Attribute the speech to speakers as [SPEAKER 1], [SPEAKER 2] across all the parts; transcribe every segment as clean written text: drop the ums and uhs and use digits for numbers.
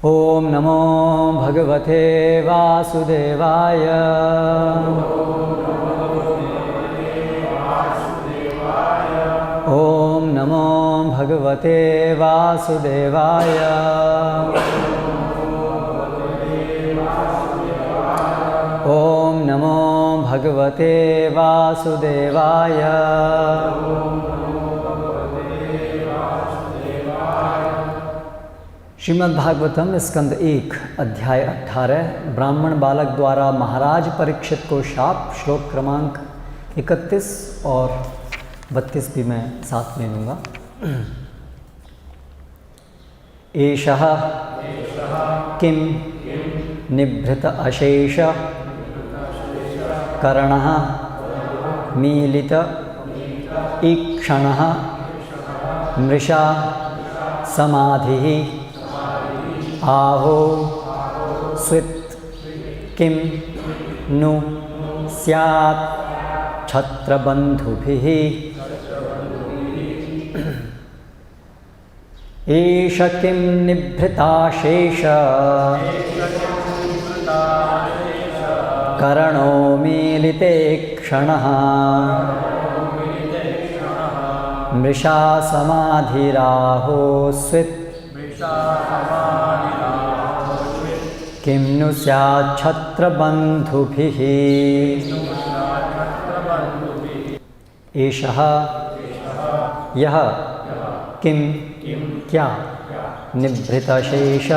[SPEAKER 1] ओम नमो भगवते वासुदेवाय। ओम नमो भगवते वासुदेवाय। ओम नमो भगवते वासुदेवाय। श्रीमद्भागवतम स्कंद 1 अध्याय 18 ब्राह्मण बालक द्वारा महाराज परीक्षित को शाप। श्लोक क्रमांक 31 और 32 भी मैं साथ में लूँगा। एषः किं निभृत अशेष कर्णः मीलित ईक्षणः मृषा समाधिः आहो स्वित् किं नु स्यात् छत्रबन्धुभिः। एष किं निभृताशेष कर्णो मीलिते क्षणः मृषा समाधिराहो स्वित् किं नु स्यात् छत्रबन्धुभिः। एषः यह किं क्या निभृतशेष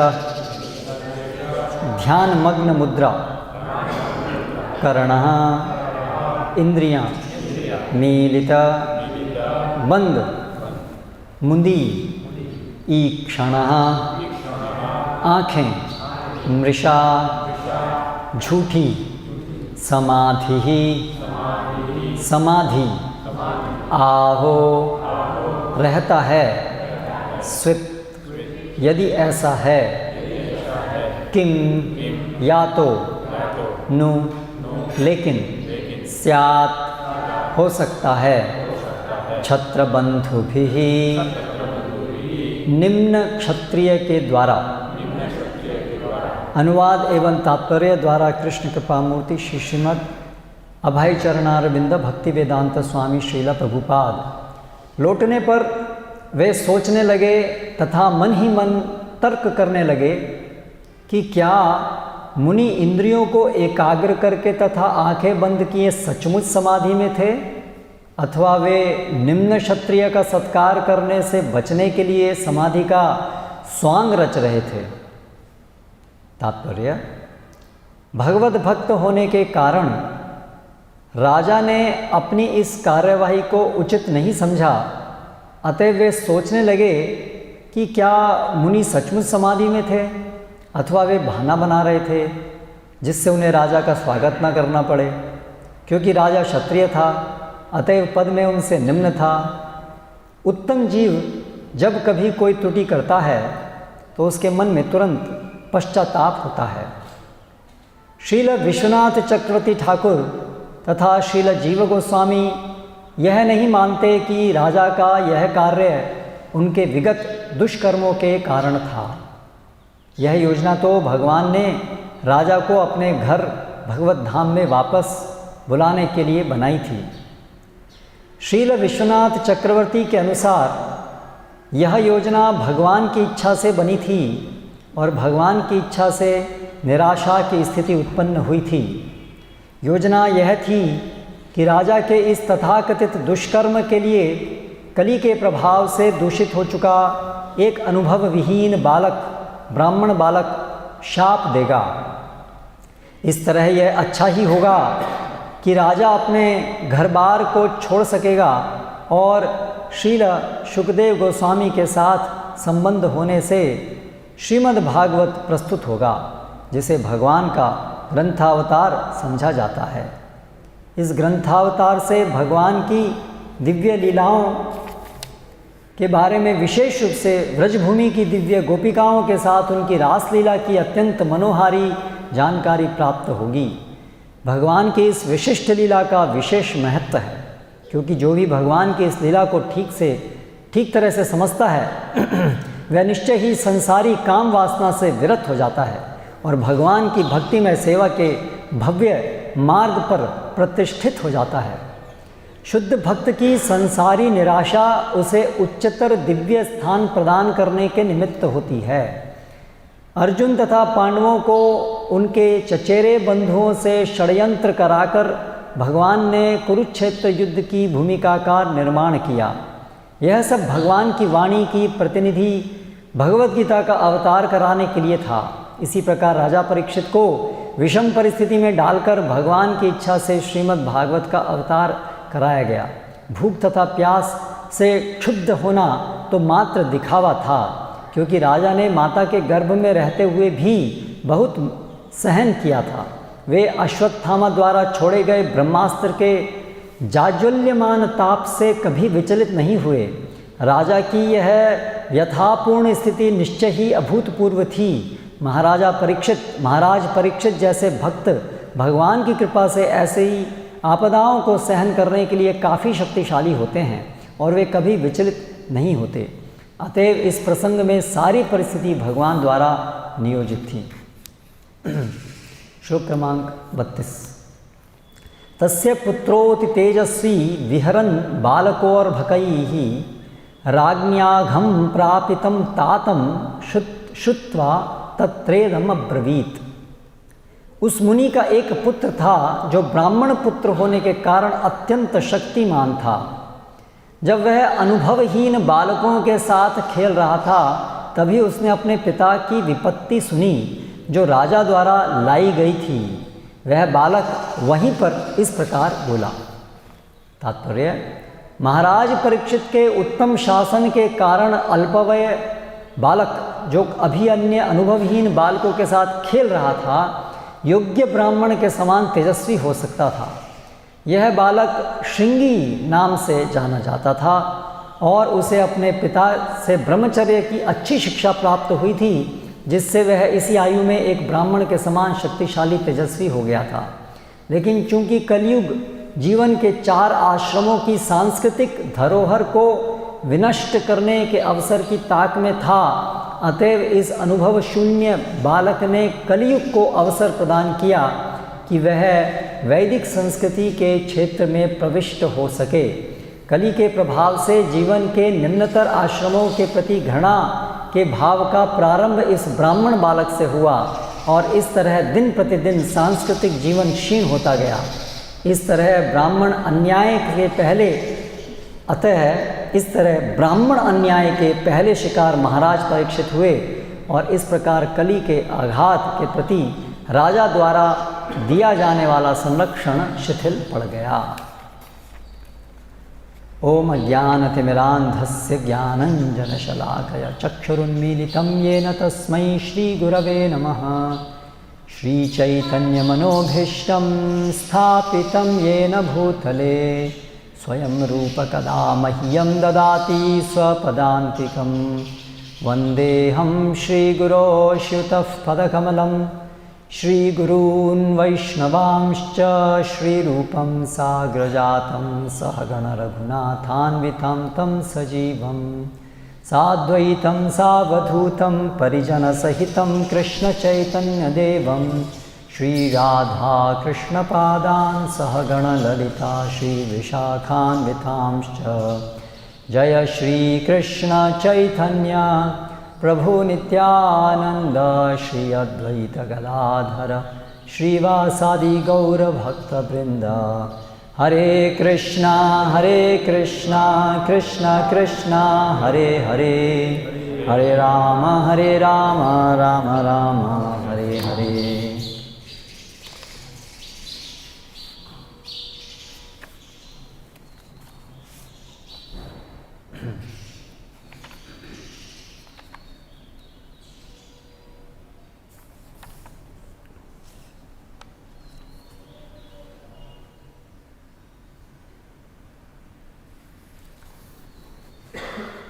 [SPEAKER 1] ध्यानमग्न मुद्रा कर्णः इंद्रियां मीलित बंद मुंदी ईक्षणः आँखें मृषा झूठी समाधि समाधि आहो रहता है स्वित् यदि ऐसा है किम या तो नु लेकिन स्यात् हो सकता है छत्रबंधुभिः निम्न क्षत्रिय के द्वारा। अनुवाद एवं तात्पर्य द्वारा कृष्ण कृपा मूर्ति श्री श्रीमद् अभय चरणारविंद भक्ति वेदांत स्वामी श्रीला प्रभुपाद। लौटने पर वे सोचने लगे तथा मन ही मन तर्क करने लगे कि क्या मुनि इंद्रियों को एकाग्र करके तथा आंखें बंद किए सचमुच समाधि में थे, अथवा वे निम्न क्षत्रिय का सत्कार करने से बचने के लिए समाधि का स्वांग रच रहे थे। तात्पर्य, भगवत भक्त होने के कारण राजा ने अपनी इस कार्यवाही को उचित नहीं समझा, अतः वे सोचने लगे कि क्या मुनि सचमुच समाधि में थे अथवा वे बहाना बना रहे थे जिससे उन्हें राजा का स्वागत न करना पड़े, क्योंकि राजा क्षत्रिय था अतएव पद में उनसे निम्न था। उत्तम जीव जब कभी कोई त्रुटि करता है तो उसके मन में तुरंत पश्चाताप होता है। श्रील विश्वनाथ चक्रवर्ती ठाकुर तथा श्रील जीव गोस्वामी यह नहीं मानते कि राजा का यह कार्य उनके विगत दुष्कर्मों के कारण था। यह योजना तो भगवान ने राजा को अपने घर भगवत धाम में वापस बुलाने के लिए बनाई थी। श्रील विश्वनाथ चक्रवर्ती के अनुसार यह योजना भगवान की इच्छा से बनी थी और भगवान की इच्छा से निराशा की स्थिति उत्पन्न हुई थी। योजना यह थी कि राजा के इस तथाकथित दुष्कर्म के लिए कली के प्रभाव से दूषित हो चुका एक अनुभव विहीन बालक ब्राह्मण बालक शाप देगा। इस तरह यह अच्छा ही होगा कि राजा अपने घर बार को छोड़ सकेगा और श्रील शुकदेव गोस्वामी के साथ संबंध होने से श्रीमद् भागवत प्रस्तुत होगा, जिसे भगवान का ग्रंथावतार समझा जाता है। इस ग्रंथावतार से भगवान की दिव्य लीलाओं के बारे में विशेष रूप से व्रजभूमि की दिव्य गोपिकाओं के साथ उनकी रासलीला की अत्यंत मनोहारी जानकारी प्राप्त होगी। भगवान की इस विशिष्ट लीला का विशेष महत्व है, क्योंकि जो भी भगवान की इस लीला को ठीक तरह से समझता है वह निश्चय ही संसारी काम वासना से विरत हो जाता है और भगवान की भक्तिमय सेवा के भव्य मार्ग पर प्रतिष्ठित हो जाता है। शुद्ध भक्त की संसारी निराशा उसे उच्चतर दिव्य स्थान प्रदान करने के निमित्त होती है। अर्जुन तथा पांडवों को उनके चचेरे बंधुओं से षड्यंत्र कराकर भगवान ने कुरुक्षेत्र युद्ध की भूमिका का निर्माण किया। यह सब भगवान की वाणी की प्रतिनिधि भगवत गीता का अवतार कराने के लिए था। इसी प्रकार राजा परीक्षित को विषम परिस्थिति में डालकर भगवान की इच्छा से श्रीमद् भागवत का अवतार कराया गया। भूख तथा प्यास से क्षुब्ध होना तो मात्र दिखावा था, क्योंकि राजा ने माता के गर्भ में रहते हुए भी बहुत सहन किया था। वे अश्वत्थामा द्वारा छोड़े गए ब्रह्मास्त्र के जाज्वल्यमान ताप से कभी विचलित नहीं हुए। राजा की यह व्यथापूर्ण स्थिति निश्चय ही अभूतपूर्व थी। महाराज परीक्षित जैसे भक्त भगवान की कृपा से ऐसे ही आपदाओं को सहन करने के लिए काफ़ी शक्तिशाली होते हैं और वे कभी विचलित नहीं होते। अतएव इस प्रसंग में सारी परिस्थिति भगवान द्वारा नियोजित थी। श्लोक क्रमांक 32। तस्य पुत्रोति तेजस्वी विहरन् बालकोर्भकैः राज्ञाघं प्रापितं तातं श्रुत्वा तत्रेदम् अब्रवीत्। उस मुनि का एक पुत्र था जो ब्राह्मण पुत्र होने के कारण अत्यंत शक्तिमान था। जब वह अनुभवहीन बालकों के साथ खेल रहा था, तभी उसने अपने पिता की विपत्ति सुनी जो राजा द्वारा लाई गई थी। वह बालक वहीं पर इस प्रकार बोला। तात्पर्य: महाराज परीक्षित के उत्तम शासन के कारण अल्पवय बालक जो अभी अन्य अनुभवहीन बालकों के साथ खेल रहा था, योग्य ब्राह्मण के समान तेजस्वी हो सकता था। यह बालक श्रृंगी नाम से जाना जाता था और उसे अपने पिता से ब्रह्मचर्य की अच्छी शिक्षा प्राप्त हुई थी, जिससे वह इसी आयु में एक ब्राह्मण के समान शक्तिशाली तेजस्वी हो गया था। लेकिन चूंकि कलयुग जीवन के 4 आश्रमों की सांस्कृतिक धरोहर को विनष्ट करने के अवसर की ताक में था, अतएव इस अनुभव शून्य बालक ने कलयुग को अवसर प्रदान किया कि वह वैदिक संस्कृति के क्षेत्र में प्रविष्ट हो सके। कली के प्रभाव से जीवन के निम्नतर आश्रमों के प्रति घृणा के भाव का प्रारंभ इस ब्राह्मण बालक से हुआ और इस तरह दिन प्रतिदिन सांस्कृतिक जीवन क्षीण होता गया। इस तरह ब्राह्मण अन्याय के पहले शिकार महाराज परीक्षित हुए और इस प्रकार कली के आघात के प्रति राजा द्वारा दिया जाने वाला संरक्षण शिथिल पड़ गया। ओम अज्ञानतिमिरान्धस्य ज्ञानञ्जनशलाकया चक्षुरुन्मीलितं येन तस्मै श्रीगुरवे नमः। श्रीचैतन्यमनोभीष्टं स्थापितं येन भूतले स्वयं रूपकदा मह्यं ददाति स्वपदान्तिकं। वन्देऽहं श्रीगुरो श्रुतः पदकमलं श्रीगुरून् वैष्णवांश्च श्रीरूपं साग्रजातं सहगण रघुनाथान्वितं तं सजीवं साद्वैतं सावधूतं परिजनसहितं कृष्णचैतन्यदेवं श्रीराधा कृष्णपादान् सहगण ललिता श्रीविशाखान्वितांश्च। जय श्रीकृष्ण चैतन्य प्रभु नित्यानंद श्री अद्वैत गदाधर श्रीवासादि गौर भक्तवृंद। हरे कृष्णा कृष्णा कृष्णा हरे हरे, हरे राम राम राम हरे हरे।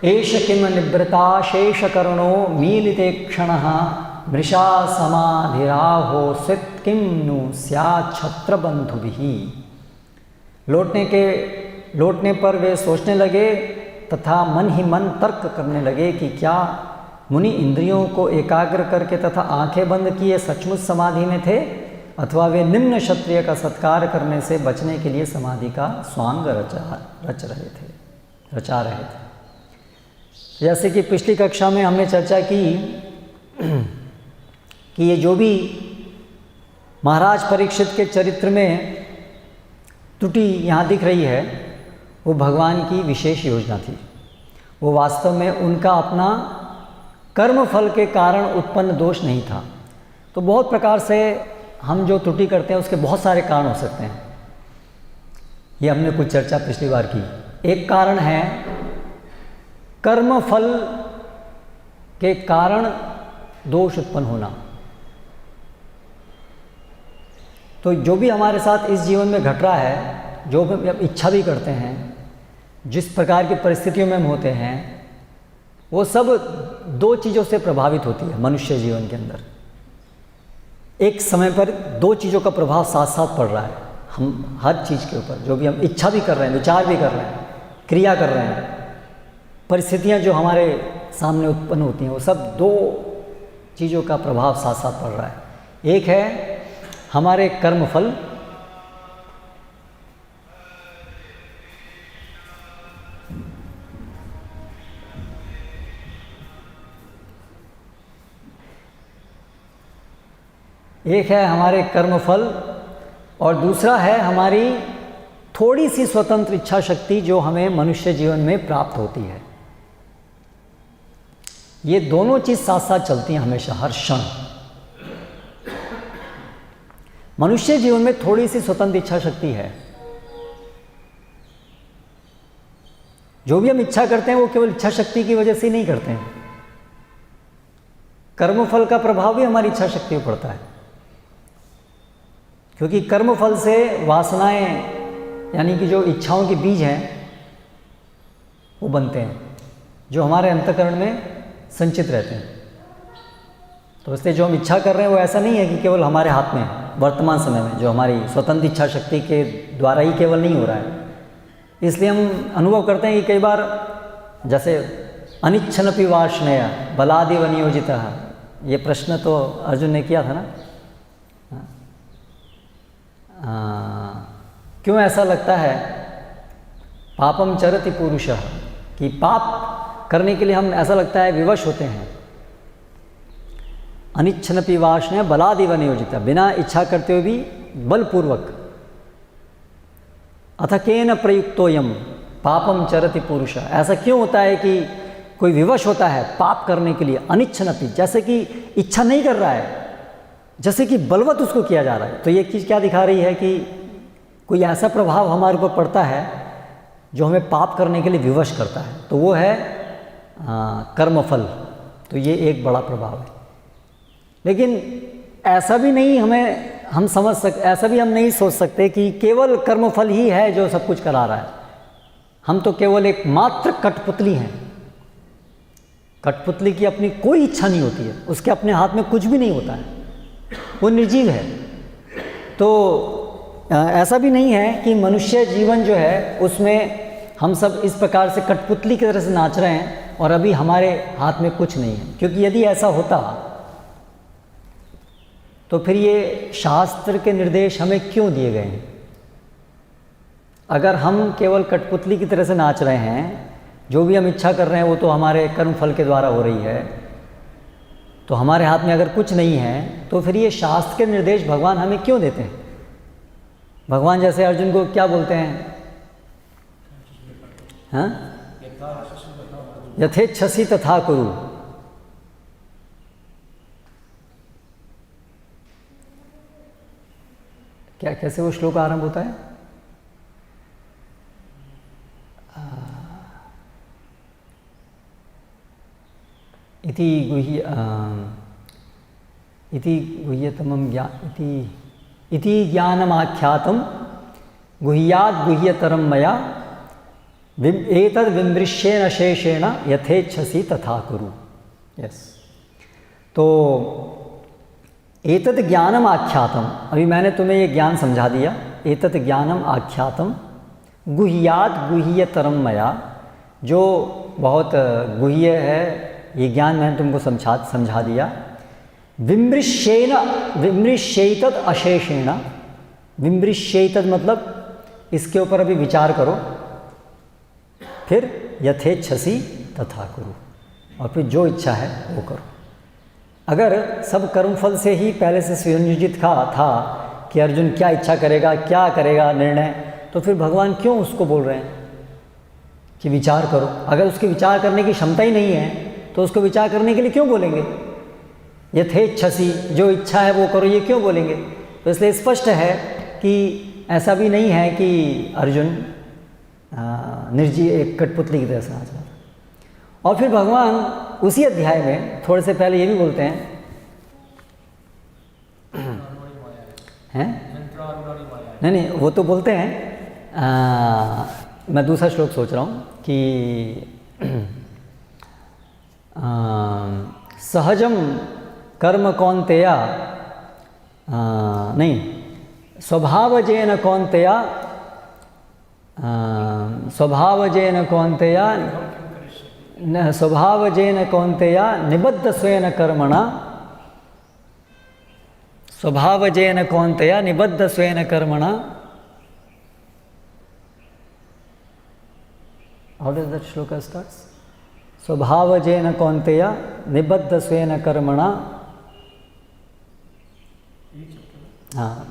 [SPEAKER 1] एष किम निवृता शेषकर्णो मीलिते क्षणः मृषा समाधिराहो स्वित् किं नु स्यात् छत्रबन्धुभिः। लौटने पर वे सोचने लगे तथा मन ही मन तर्क करने लगे कि क्या मुनि इंद्रियों को एकाग्र करके तथा आंखें बंद किए सचमुच समाधि में थे, अथवा वे निम्न क्षत्रिय का सत्कार करने से बचने के लिए समाधि का स्वांग रचा रहे थे। जैसे कि पिछली कक्षा में हमने चर्चा की कि ये जो भी महाराज परीक्षित के चरित्र में त्रुटि यहाँ दिख रही है, वो भगवान की विशेष योजना थी। वो वास्तव में उनका अपना कर्म फल के कारण उत्पन्न दोष नहीं था। तो बहुत प्रकार से हम जो त्रुटि करते हैं उसके बहुत सारे कारण हो सकते हैं। ये हमने कुछ चर्चा पिछली बार की। एक कारण है कर्म फल के कारण दोष उत्पन्न होना। तो जो भी हमारे साथ इस जीवन में घट रहा है, जो भी हम इच्छा भी करते हैं, जिस प्रकार की परिस्थितियों में हम होते हैं, वो सब दो चीज़ों से प्रभावित होती है मनुष्य जीवन के अंदर। एक समय पर दो चीज़ों का प्रभाव साथ साथ पड़ रहा है हम हर चीज़ के ऊपर। जो भी हम इच्छा भी कर रहे हैं, विचार भी कर रहे हैं, क्रिया कर रहे हैं, परिस्थितियाँ जो हमारे सामने उत्पन्न होती हैं, वो सब दो चीज़ों का प्रभाव साथ साथ पड़ रहा है। एक है हमारे कर्म फल, एक है हमारे कर्म फल और दूसरा है हमारी थोड़ी सी स्वतंत्र इच्छा शक्ति जो हमें मनुष्य जीवन में प्राप्त होती है। ये दोनों चीज़ साथ साथ चलती हैं हमेशा, हर क्षण। मनुष्य जीवन में थोड़ी सी स्वतंत्र इच्छा शक्ति है। जो भी हम इच्छा करते हैं वो केवल इच्छा शक्ति की वजह से ही नहीं करते हैं। कर्मफल का प्रभाव भी हमारी इच्छा शक्ति पर पड़ता है, क्योंकि कर्मफल से वासनाएं यानी कि जो इच्छाओं के बीज हैं वो बनते हैं, जो हमारे अंतःकरण में संचित रहते हैं। तो इसलिए जो हम इच्छा कर रहे हैं वो ऐसा नहीं है कि केवल हमारे हाथ में है। वर्तमान समय में जो हमारी स्वतंत्र इच्छा शक्ति के द्वारा ही केवल नहीं हो रहा है। इसलिए हम अनुभव करते हैं कि कई बार जैसे अनिच्छनपि वार्ष्णेय बलादिव नियोजितः, ये प्रश्न तो अर्जुन ने किया था ना। क्यों ऐसा लगता है पापम चरति पुरुषः, कि पाप करने के लिए हम ऐसा लगता है विवश होते हैं। अनिच्छनपि वार्ष्णेय बलादिव नियोजितः, बिना इच्छा करते हुए भी बलपूर्वक। अथ केन प्रयुक्तोयम पापम चरति पुरुषः, ऐसा क्यों होता है कि कोई विवश होता है पाप करने के लिए। अनिच्छनपि, जैसे कि इच्छा नहीं कर रहा है, जैसे कि बलवत उसको किया जा रहा है। तो ये चीज़ क्या दिखा रही है कि कोई ऐसा प्रभाव हमारे ऊपर पड़ता है जो हमें पाप करने के लिए विवश करता है। तो वो है कर्मफल। तो ये एक बड़ा प्रभाव है। लेकिन ऐसा भी नहीं हम समझ सकते, ऐसा भी हम नहीं सोच सकते कि केवल कर्मफल ही है जो सब कुछ करा रहा है। हम तो केवल एक मात्र कठपुतली हैं। कठपुतली की अपनी कोई इच्छा नहीं होती है, उसके अपने हाथ में कुछ भी नहीं होता है, वो निर्जीव है। तो ऐसा भी नहीं है कि मनुष्य जीवन जो है उसमें हम सब इस प्रकार से कठपुतली की तरह से नाच रहे हैं और अभी हमारे हाथ में कुछ नहीं है। क्योंकि यदि ऐसा होता तो फिर ये शास्त्र के निर्देश हमें क्यों दिए गए हैं? अगर हम केवल कठपुतली की तरह से नाच रहे हैं, जो भी हम इच्छा कर रहे हैं वो तो हमारे कर्म फल के द्वारा हो रही है, तो हमारे हाथ में अगर कुछ नहीं है तो फिर ये शास्त्र के निर्देश भगवान हमें क्यों देते हैं? भगवान जैसे अर्जुन को क्या बोलते हैं? हाँ, यथेच्छसि तथा कुरु। क्या, कैसे वो श्लोक आरंभ होता है? इति गुह्यतमं इति ज्ञानमाख्यातं गुह्यात् गुह्यतरं मया एतद् विमृश्येन शेषेण यथेच्छसि तथा कुरु। यस, तो एतद् ज्ञानम आख्यातम, अभी मैंने तुम्हें ये ज्ञान समझा दिया। एतद् ज्ञानम आख्यातम गुह्यात् गुह्यतरम मया, जो बहुत गुह्य है ये ज्ञान मैंने तुमको समझा दिया। विमृश्येतद अशेषेण, विमृश्येतद मतलब इसके ऊपर अभी विचार करो, फिर यथेच्छसि तथा कुरु, और फिर जो इच्छा है वो करो। अगर सब कर्मफल से ही पहले से सुनियोजित था कि अर्जुन क्या इच्छा करेगा, क्या करेगा निर्णय, तो फिर भगवान क्यों उसको बोल रहे हैं कि विचार करो? अगर उसके विचार करने की क्षमता ही नहीं है तो उसको विचार करने के लिए क्यों बोलेंगे? यथेच्छसि, जो इच्छा है वो करो, ये क्यों बोलेंगे? तो इसलिए स्पष्ट है कि ऐसा भी नहीं है कि अर्जुन निर्जीव एक कठपुतली की तरह से नाच रहा था। और फिर भगवान उसी अध्याय में थोड़े से पहले ये भी बोलते हैं नहीं वो तो बोलते हैं, मैं दूसरा श्लोक सोच रहा हूँ कि सहजम कर्म कौन्तेया, नहीं, स्वभावजेन कौन्तेया, स्वभावजेन कौन्तेया, स्वभावजेन कौन्तेया निबद्ध स्वेन कर्मणा, स्वभावजेन कौन्तेया निबद्ध स्वेन कर्मणा। How does that shloka starts? स्वभावजेन कौन्तेया निबद्ध स्वेन कर्मणा। हाँ,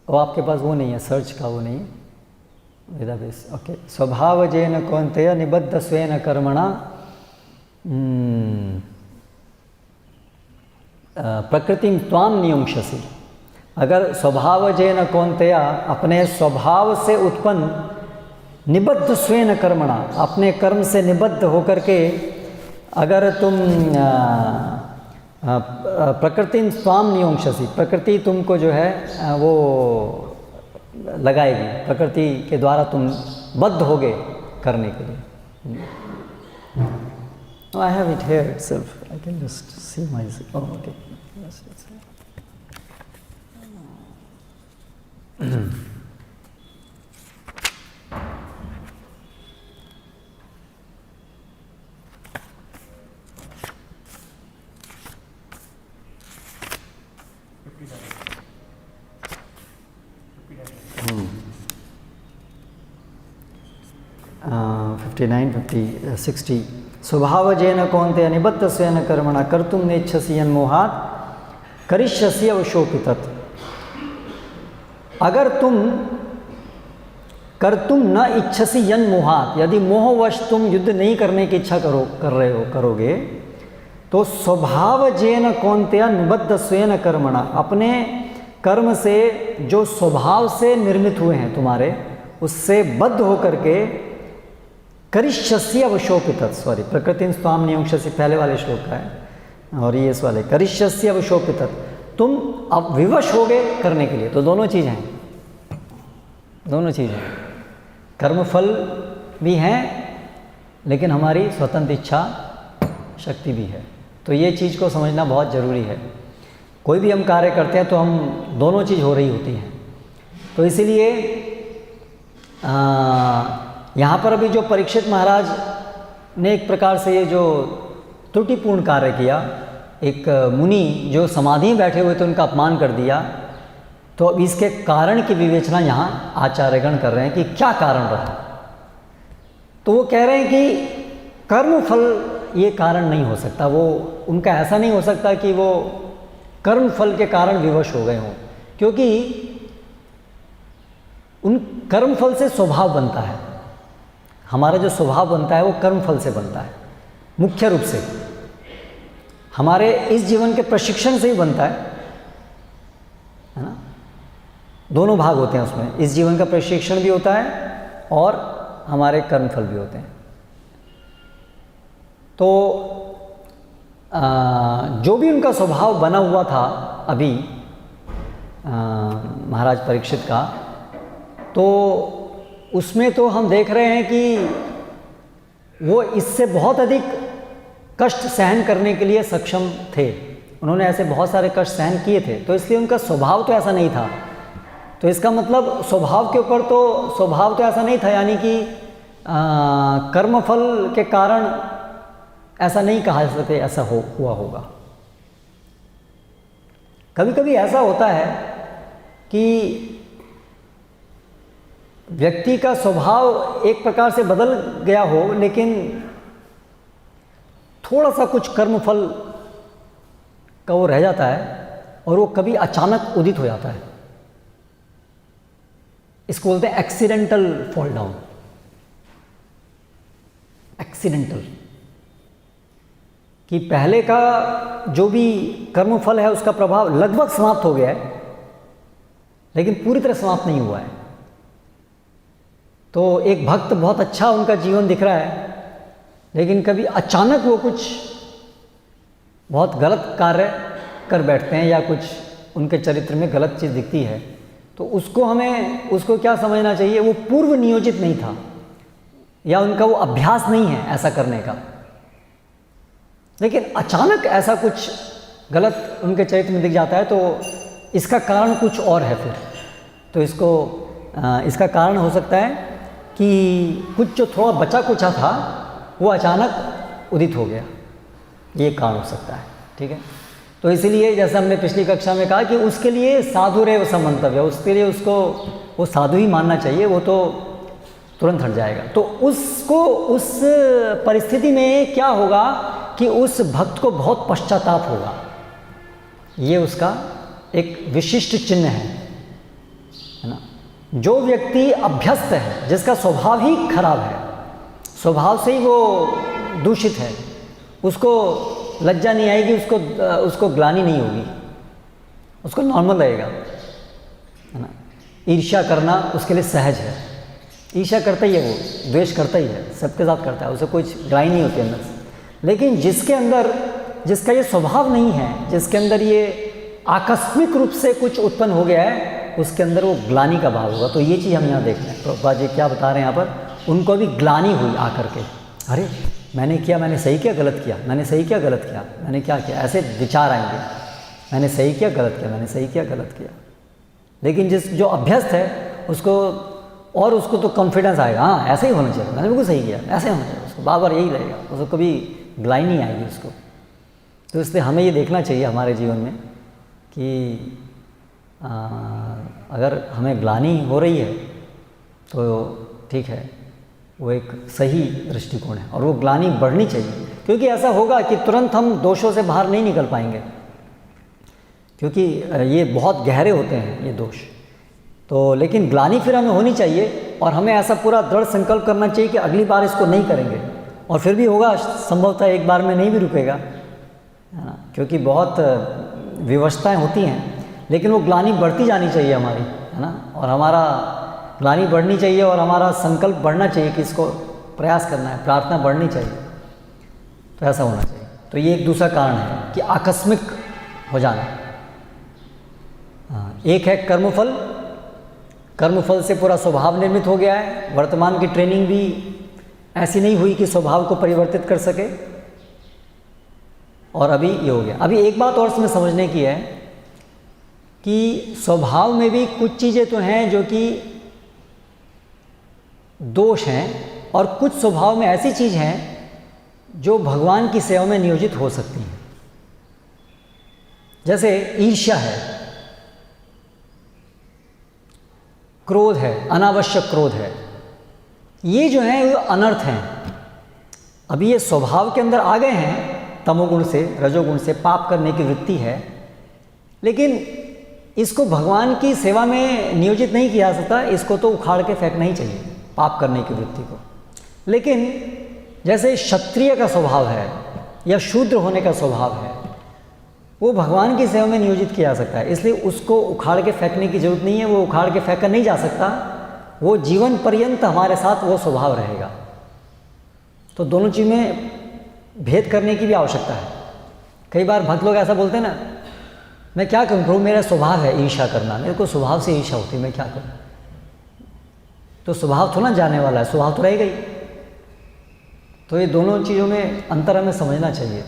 [SPEAKER 1] वो आपके पास वो नहीं है, सर्च का वो नहीं है, वेदाबेस। ओके, स्वभावजेन कौन्तेया निबद्ध स्वेन कर्मणा प्रकृतिं त्वां नियुंक्षसि। अगर स्वभावजेन कौन्तेया, अपने स्वभाव से उत्पन्न, निबद्ध स्वेन कर्मणा, अपने कर्म से निबद्ध होकर के अगर तुम प्रकृतिं त्वां नियुंक्षसि, प्रकृति तुमको जो है वो लगाएगी, प्रकृति के द्वारा तुम बद्ध होगे करने के लिए। I have it here itself. I can just see myself. Oh, okay. Yes, it's here. Uh, 59, 50, 60. स्वभावजेन कौन्तेय निबद्ध स्वेन कर्मणा कर्तुं नेच्छसि यन्मोहात् करिष्यसि अवशोऽपि तत्। अगर तुम कर्तुं न इच्छसि यन्मोहात्, यदि मोहवश तुम युद्ध नहीं करने की इच्छा करोगे, तो स्वभावजेन कौन्तेय निबद्ध स्वेन कर्मणा, अपने कर्म से जो स्वभाव से निर्मित हुए हैं तुम्हारे, उससे बद्ध होकर के करिष्यसि अवशोऽपि तत्, सॉरी, प्रकृतिं त्वां नियुंक्षसि पहले वाले श्लोक का है, और ये इस वाले करिष्यसि अवशोऽपि तत्, तुम अब विवश होगे करने के लिए। तो दोनों चीज़ हैं, दोनों चीज़ हैं, कर्मफल भी हैं लेकिन हमारी स्वतंत्र इच्छा शक्ति भी है। तो ये चीज़ को समझना बहुत ज़रूरी है। कोई भी हम कार्य करते हैं तो हम दोनों चीज़ हो रही होती हैं। तो इसीलिए यहाँ पर अभी जो परीक्षित महाराज ने एक प्रकार से ये जो त्रुटिपूर्ण कार्य किया, एक मुनि जो समाधि में बैठे हुए थे उनका अपमान कर दिया, तो अब इसके कारण की विवेचना यहाँ आचार्यगण कर रहे हैं कि क्या कारण रहा। तो वो कह रहे हैं कि कर्मफल ये कारण नहीं हो सकता, वो उनका ऐसा नहीं हो सकता कि वो कर्मफल के कारण विवश हो गए हों, क्योंकि उन कर्मफल से स्वभाव बनता है। हमारा जो स्वभाव बनता है वो कर्मफल से बनता है, मुख्य रूप से हमारे इस जीवन के प्रशिक्षण से ही बनता है ना। दोनों भाग होते हैं उसमें, इस जीवन का प्रशिक्षण भी होता है और हमारे कर्मफल भी होते हैं। तो जो भी उनका स्वभाव बना हुआ था अभी महाराज परीक्षित का, तो उसमें तो हम देख रहे हैं कि वो इससे बहुत अधिक कष्ट सहन करने के लिए सक्षम थे। उन्होंने ऐसे बहुत सारे कष्ट सहन किए थे, तो इसलिए उनका स्वभाव तो ऐसा नहीं था। तो इसका मतलब स्वभाव के ऊपर तो स्वभाव तो ऐसा नहीं था, यानी कि कर्मफल के कारण ऐसा नहीं कहा जा सकता ऐसा हुआ होगा। कभी कभी ऐसा होता है कि व्यक्ति का स्वभाव एक प्रकार से बदल गया हो, लेकिन थोड़ा सा कुछ कर्मफल का वो रह जाता है और वो कभी अचानक उदित हो जाता है। इसको बोलते हैं एक्सीडेंटल फॉल डाउन। एक्सीडेंटल कि पहले का जो भी कर्मफल है उसका प्रभाव लगभग समाप्त हो गया है, लेकिन पूरी तरह समाप्त नहीं हुआ है। तो एक भक्त बहुत अच्छा उनका जीवन दिख रहा है, लेकिन कभी अचानक वो कुछ बहुत गलत कार्य कर बैठते हैं या कुछ उनके चरित्र में गलत चीज़ दिखती है, तो उसको क्या समझना चाहिए, वो पूर्व नियोजित नहीं था या उनका वो अभ्यास नहीं है ऐसा करने का, लेकिन अचानक ऐसा कुछ गलत उनके चरित्र में दिख जाता है, तो इसका कारण कुछ और है। फिर तो इसका कारण हो सकता है कि कुछ जो थोड़ा बचा कुचा था वो अचानक उदित हो गया, ये कारण हो सकता है। ठीक है, तो इसीलिए जैसे हमने पिछली कक्षा में कहा कि उसके लिए साधुरेव समंतव्य, उसके लिए उसको वो साधु ही मानना चाहिए, वो तो तुरंत हट जाएगा। तो उसको उस परिस्थिति में क्या होगा कि उस भक्त को बहुत पश्चाताप होगा, ये उसका एक विशिष्ट चिन्ह है ना। जो व्यक्ति अभ्यस्त है, जिसका स्वभाव ही खराब है, स्वभाव से ही वो दूषित है, उसको लज्जा नहीं आएगी, उसको ग्लानि नहीं होगी, उसको नॉर्मल रहेगा, है ना। ईर्ष्या करना उसके लिए सहज है, ईर्ष्या करता ही है, वो द्वेष करता ही है, सबके साथ करता है, उसे कोई ग्लानि नहीं होती अंदर से। लेकिन जिसका ये स्वभाव नहीं है, जिसके अंदर ये आकस्मिक रूप से कुछ उत्पन्न हो गया है, उसके अंदर वो ग्लानि का भाव होगा। तो ये चीज़ हम यहाँ देख रहे हैं। प्रभुपाद जी क्या बता रहे हैं यहाँ पर, उनको भी ग्लानि हुई आकर के, अरे मैंने सही किया गलत किया, मैंने सही किया गलत किया, मैंने क्या किया, ऐसे विचार आएंगे, मैंने सही किया गलत किया, मैंने सही किया गलत किया। लेकिन जो अभ्यस्त है उसको तो कॉन्फिडेंस आएगा, हाँ ऐसे ही होना चाहिए, मैंने बिल्कुल सही किया, ऐसे होना चाहिए, उसको बार बार यही रहेगा, उसको कभी ग्लानि नहीं आएगी उसको। तो इसलिए हमें ये देखना चाहिए हमारे जीवन में कि अगर हमें ग्लानि हो रही है तो ठीक है, वो एक सही दृष्टिकोण है और वो ग्लानि बढ़नी चाहिए, क्योंकि ऐसा होगा कि तुरंत हम दोषों से बाहर नहीं निकल पाएंगे, क्योंकि ये बहुत गहरे होते हैं ये दोष। तो लेकिन ग्लानि फिर हमें होनी चाहिए और हमें ऐसा पूरा दृढ़ संकल्प करना चाहिए कि अगली बार इसको नहीं करेंगे, और फिर भी होगा, संभवतः एक बार में नहीं भी रुकेगा, है ना, क्योंकि बहुत विवशताएँ होती हैं, लेकिन वो ग्लानि बढ़ती जानी चाहिए हमारी, है ना, और हमारा ग्लानि बढ़नी चाहिए और हमारा संकल्प बढ़ना चाहिए कि इसको प्रयास करना है, प्रार्थना बढ़नी चाहिए, तो ऐसा होना चाहिए। तो ये एक दूसरा कारण है कि आकस्मिक हो जाना। हाँ, एक है कर्मफल से पूरा स्वभाव निर्मित हो गया है, वर्तमान की ट्रेनिंग भी ऐसी नहीं हुई कि स्वभाव को परिवर्तित कर सके, और अभी ये हो गया। अभी एक बात और इसमें समझने की है कि स्वभाव में भी कुछ चीज़ें तो हैं जो कि दोष हैं, और कुछ स्वभाव में ऐसी चीज़ हैं जो भगवान की सेवा में नियोजित हो सकती हैं। जैसे ईर्ष्या है, क्रोध है, अनावश्यक क्रोध है, ये जो है वो अनर्थ हैं। अभी ये स्वभाव के अंदर आ गए हैं, तमोगुण से रजोगुण से पाप करने की वृत्ति है, लेकिन इसको भगवान की सेवा में नियोजित नहीं किया जा सकता, इसको तो उखाड़ के फेंकना ही चाहिए, पाप करने की वृत्ति को। लेकिन जैसे क्षत्रिय का स्वभाव है या शूद्र होने का स्वभाव है, वो भगवान की सेवा में नियोजित किया जा सकता है, इसलिए उसको उखाड़ के फेंकने की जरूरत नहीं है, वो उखाड़ के फेंका नहीं जा सकता, वो जीवन पर्यंत हमारे साथ वो स्वभाव रहेगा। तो दोनों चीज़ में भेद करने की भी आवश्यकता है। कई बार भक्त लोग ऐसा बोलते हैं ना, मैं क्या करूँ प्रभु, मेरा स्वभाव है ईर्ष्या करना, मेरे को स्वभाव से ईर्ष्या होती है, मैं क्या करूँ। तो स्वभाव थोड़ा जाने वाला है, स्वभाव तो रहेगा ही। तो ये दोनों चीज़ों में अंतर हमें समझना चाहिए।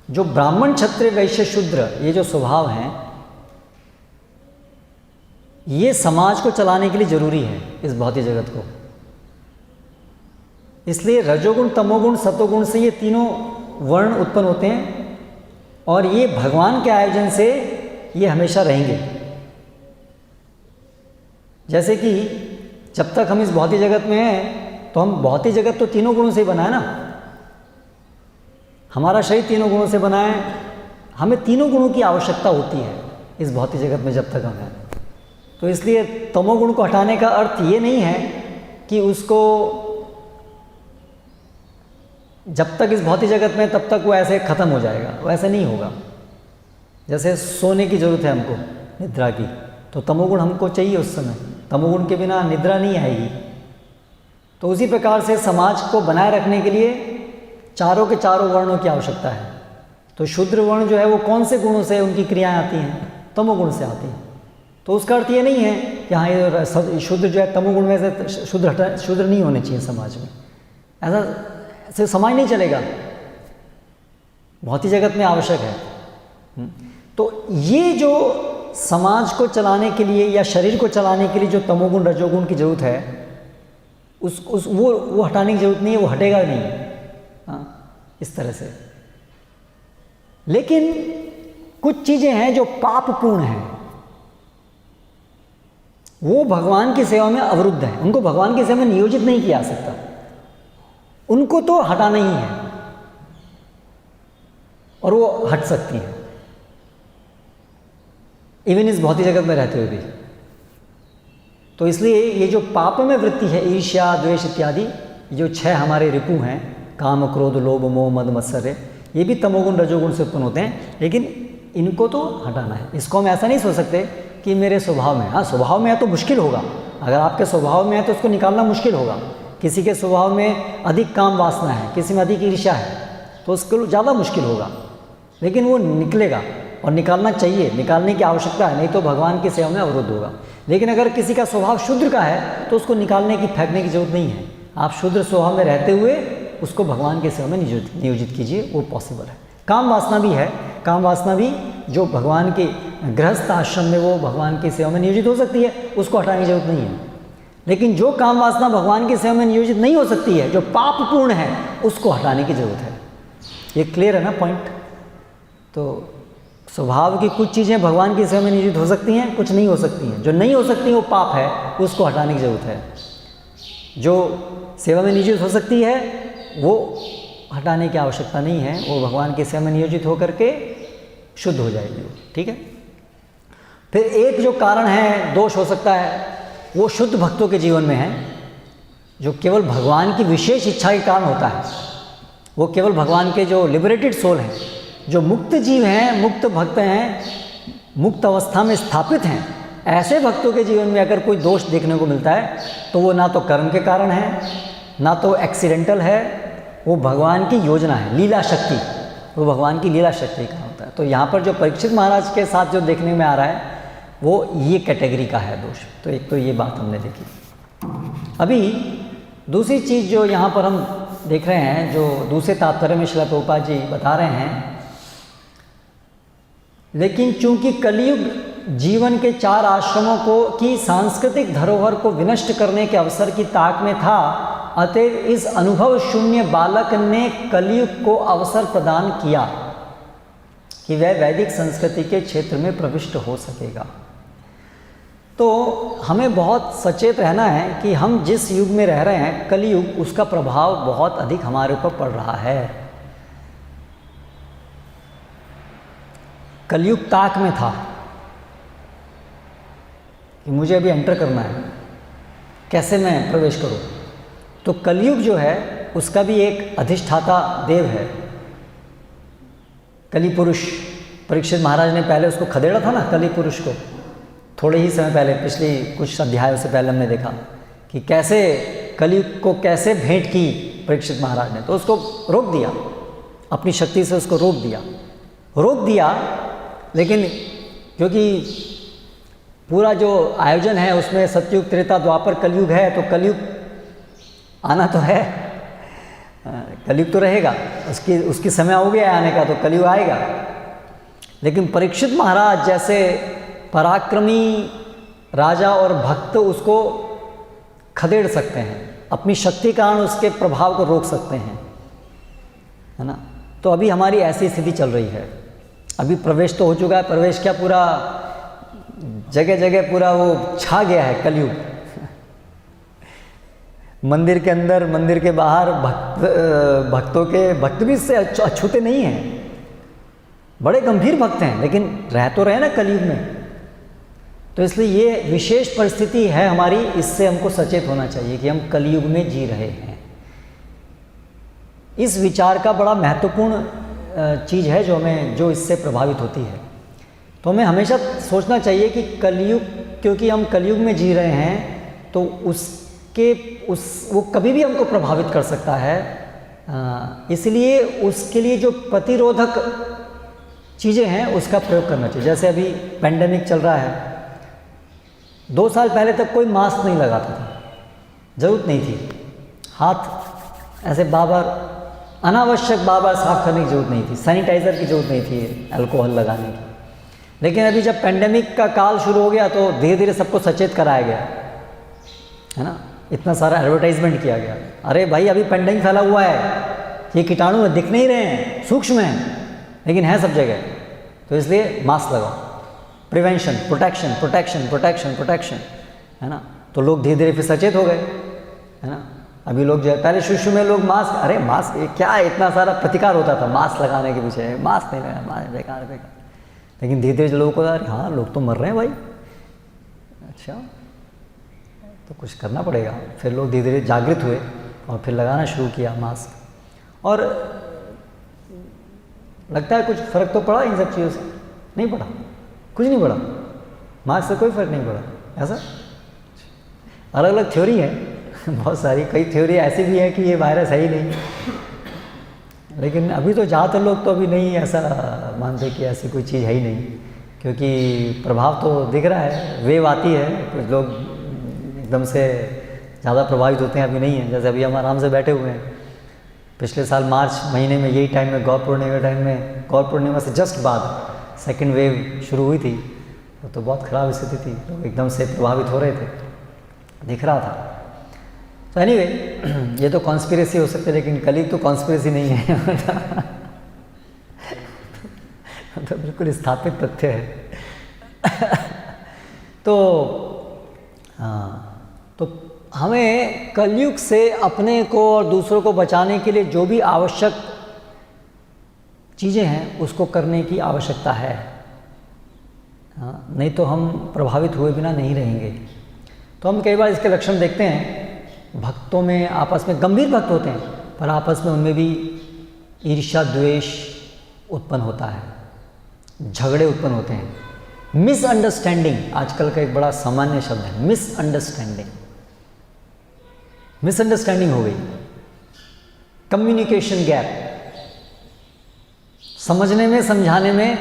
[SPEAKER 1] जो ब्राह्मण क्षत्रिय वैश्य शूद्र ये जो स्वभाव हैं, ये समाज को चलाने के लिए जरूरी है, इस भौतिक जगत को। इसलिए रजोगुण, तमोगुण, सतोगुण से ये तीनों वर्ण उत्पन्न होते हैं और ये भगवान के आयोजन से ये हमेशा रहेंगे। जैसे कि जब तक हम इस भौतिक जगत में हैं तो हम भौतिक जगत तो तीनों गुणों से ही बना है ना, हमारा शरीर तीनों गुणों से बना है, हमें तीनों गुणों की आवश्यकता होती है इस भौतिक जगत में जब तक हम हैं। तो इसलिए तमोगुण को हटाने का अर्थ ये नहीं है कि उसको जब तक इस भौतिक जगत में तब तक वो ऐसे ख़त्म हो जाएगा, वैसे नहीं होगा। जैसे सोने की ज़रूरत है हमको, निद्रा की, तो तमोगुण हमको चाहिए उस समय, तमोगुण के बिना निद्रा नहीं आएगी। तो उसी प्रकार से समाज को बनाए रखने के लिए चारों के चारों वर्णों की आवश्यकता है। तो शूद्र वर्ण जो है वो कौन से गुणों से उनकी क्रियाएं आती हैं? तमोगुण से आती हैं। तो उसका अर्थ ये नहीं है कि हाँ ये शूद्र जो है तमोगुण में से शूद्र नहीं होने चाहिए समाज में, ऐसा समाज नहीं चलेगा, भौतिक जगत में आवश्यक है। तो ये जो समाज को चलाने के लिए या शरीर को चलाने के लिए जो तमोगुण रजोगुण की जरूरत है वो हटाने की जरूरत नहीं है, वो हटेगा नहीं। हाँ, इस तरह से। लेकिन कुछ चीज़ें हैं जो पापपूर्ण हैं, वो भगवान की सेवा में अवरुद्ध है, उनको भगवान की सेवा में नियोजित नहीं किया जा सकता, उनको तो हटाना ही है और वो हट सकती हैं इवन इस भौतिक जगत में रहते हुए भी। तो इसलिए ये जो पाप में वृत्ति है, ईर्ष्या, द्वेष इत्यादि, जो 6 हमारे रिपु हैं, काम, क्रोध, लोभ, मोह, मद, मत्सर्य, ये भी तमोगुण रजोगुण से उत्पन्न होते हैं। लेकिन इनको तो हटाना है। इसको हम ऐसा नहीं सोच सकते कि मेरे स्वभाव में, हाँ स्वभाव में है तो मुश्किल होगा, अगर आपके स्वभाव में है तो उसको निकालना मुश्किल होगा। किसी के स्वभाव में अधिक काम वासना है, किसी में अधिक ईर्ष्या है, तो उसको ज़्यादा मुश्किल होगा, लेकिन वो निकलेगा और निकालना चाहिए, निकालने की आवश्यकता है, नहीं तो भगवान की सेवा में अवरुद्ध होगा। लेकिन अगर किसी का स्वभाव शूद्र का है तो उसको निकालने की, फेंकने की जरूरत नहीं है। आप शुद्र स्वभाव में रहते हुए उसको भगवान की सेवा में नियोजित कीजिए, वो पॉसिबल है। काम वासना भी है, काम वासना भी जो भगवान के गृहस्थ आश्रम में वो भगवान की सेवा में नियोजित हो सकती है, उसको हटाने की जरूरत नहीं है। लेकिन जो काम वासना भगवान की सेवा में नियोजित नहीं हो सकती है, जो पापपूर्ण है, उसको हटाने की जरूरत है। ये क्लियर है ना पॉइंट? तो स्वभाव की कुछ चीज़ें भगवान की सेवा में नियोजित हो सकती हैं, कुछ नहीं हो सकती हैं। जो नहीं हो सकती वो पाप है, उसको हटाने की जरूरत है। जो सेवा में नियोजित हो सकती है वो हटाने की आवश्यकता नहीं है, वो भगवान की सेवा में नियोजित होकर के शुद्ध हो जाएगी। ठीक है। फिर एक जो कारण है, दोष हो सकता है, वो शुद्ध भक्तों के जीवन में है, जो केवल भगवान की विशेष इच्छा के कारण होता है। वो केवल भगवान के जो लिबरेटेड सोल हैं, जो मुक्त जीव हैं, मुक्त भक्त हैं, मुक्त अवस्था में स्थापित हैं, ऐसे भक्तों के जीवन में अगर कोई दोष देखने को मिलता है तो वो ना तो कर्म के कारण है, ना तो एक्सीडेंटल है, वो भगवान की योजना है, लीला शक्ति, वो भगवान की लीला शक्ति का होता है। तो यहाँ पर जो परीक्षित महाराज के साथ जो देखने में आ रहा है वो ये कैटेगरी का है दोष। तो एक तो ये बात हमने देखी। अभी दूसरी चीज़ जो यहाँ पर हम देख रहे हैं, जो दूसरे तात्पर्य में श्रील प्रभुपाद जी बता रहे हैं, लेकिन चूंकि कलियुग जीवन के 4 आश्रमों को की सांस्कृतिक धरोहर को विनष्ट करने के अवसर की ताक में था, अतएव इस अनुभव शून्य बालक ने कलियुग को अवसर प्रदान किया कि वह वैदिक संस्कृति के क्षेत्र में प्रविष्ट हो सकेगा। तो हमें बहुत सचेत रहना है कि हम जिस युग में रह रहे हैं, कलियुग, उसका प्रभाव बहुत अधिक हमारे ऊपर पड़ रहा है। कलियुग ताक में था कि मुझे अभी एंटर करना है, कैसे मैं प्रवेश करूं। तो कलियुग जो है उसका भी एक अधिष्ठाता देव है, कलि पुरुष। परीक्षित महाराज ने पहले उसको खदेड़ा था ना, कलि पुरुष को, थोड़े ही समय पहले, पिछले कुछ अध्यायों से पहले हमने देखा कि कैसे कलियुग को कैसे भेंट की परीक्षित महाराज ने। तो उसको रोक दिया, अपनी शक्ति से उसको रोक दिया। लेकिन क्योंकि पूरा जो आयोजन है उसमें सतयुग, त्रेता, द्वापर, कलयुग है, तो कलयुग आना तो है, कलयुग तो रहेगा, उसकी समय हो गया आने का, तो कलयुग आएगा। लेकिन परीक्षित महाराज जैसे पराक्रमी राजा और भक्त उसको खदेड़ सकते हैं, अपनी शक्ति के कारण उसके प्रभाव को रोक सकते हैं, है ना। तो अभी हमारी ऐसी स्थिति चल रही है। अभी प्रवेश तो हो चुका है, प्रवेश क्या पूरा जगह जगह पूरा वो छा गया है कलयुग। मंदिर के अंदर, मंदिर के बाहर भक्त भी इससे अछूते नहीं हैं, बड़े गंभीर भक्त हैं, लेकिन रह तो रहे ना कलयुग में। तो इसलिए ये विशेष परिस्थिति है हमारी, इससे हमको सचेत होना चाहिए कि हम कलयुग में जी रहे हैं। इस विचार का बड़ा महत्वपूर्ण चीज़ है जो इससे प्रभावित होती है। तो हमें हमेशा सोचना चाहिए कि कलयुग, क्योंकि हम कलयुग में जी रहे हैं तो वो कभी भी हमको प्रभावित कर सकता है। इसलिए उसके लिए जो प्रतिरोधक चीज़ें हैं उसका प्रयोग करना चाहिए। जैसे अभी पेंडेमिक चल रहा है, 2 साल पहले तक कोई मास्क नहीं लगाता था, ज़रूरत नहीं थी, हाथ ऐसे अनावश्यक बार साफ करने की ज़रूरत नहीं थी, सैनिटाइज़र की ज़रूरत नहीं थी, अल्कोहल लगाने की। लेकिन अभी जब पेंडेमिक का काल शुरू हो गया तो धीरे धीरे सबको सचेत कराया गया, है ना। इतना सारा एडवर्टाइजमेंट किया गया, अरे भाई अभी पेंडेमिक फैला हुआ है, ये कीटाणु दिख नहीं रहे हैं, सूक्ष्म हैं, लेकिन है सब जगह, तो इसलिए मास्क लगाओ, prevention, protection protection protection protection, है ना। तो लोग धीरे धीरे फिर सचेत हो गए, है ना। अभी लोग जो है, पहले शुरू में लोग मास्क, अरे मास्क ये क्या, इतना सारा प्रतिकार होता था मास्क लगाने के पीछे, मास्क नहीं लगाया, मास्क बेकार बेकार। लेकिन धीरे धीरे लोगों को अरे हाँ लोग तो मर रहे हैं भाई, अच्छा तो कुछ करना पड़ेगा। फिर लोग धीरे धीरे जागृत हुए और फिर लगाना शुरू किया मास्क, और लगता है कुछ फ़र्क तो पड़ा इन सब चीज़ों से? नहीं पड़ा, कुछ नहीं पड़ा, मास्क से कोई फ़र्क नहीं पड़ा। ऐसा अलग अलग थ्योरी है बहुत सारी, कई थ्योरी ऐसी भी है कि ये वायरस है ही नहीं, लेकिन अभी तो ज़्यादातर लोग तो अभी नहीं ऐसा मानते कि ऐसी कोई चीज़ है ही नहीं, क्योंकि प्रभाव तो दिख रहा है, वेव आती है, कुछ लोग एकदम से ज़्यादा प्रभावित होते हैं, अभी नहीं है। जैसे अभी हम आराम से बैठे हुए हैं, पिछले साल मार्च महीने में यही टाइम में, गौर पूर्णिमा के टाइम में, गौर पूर्णिमा से जस्ट बाद सेकेंड वेव शुरू हुई थी, तो बहुत ख़राब स्थिति थी, लोग एकदम से प्रभावित हो रहे थे, दिख रहा था। तो एनीवे ये तो कॉन्स्पिरेसी हो सकती है, लेकिन कलयुग तो कॉन्स्पिरेसी नहीं है तो बिल्कुल स्थापित तथ्य है तो हमें कलयुग से अपने को और दूसरों को बचाने के लिए जो भी आवश्यक चीज़ें हैं उसको करने की आवश्यकता है, नहीं तो हम प्रभावित हुए बिना नहीं रहेंगे। तो हम कई बार इसके लक्षण देखते हैं भक्तों में, आपस में गंभीर भक्त होते हैं पर आपस में उनमें भी ईर्ष्या द्वेष उत्पन्न होता है, झगड़े उत्पन्न होते हैं, मिसअंडरस्टैंडिंग आजकल का एक बड़ा सामान्य शब्द है, मिसअंडरस्टैंडिंग हो गई, कम्युनिकेशन गैप, समझने में समझाने में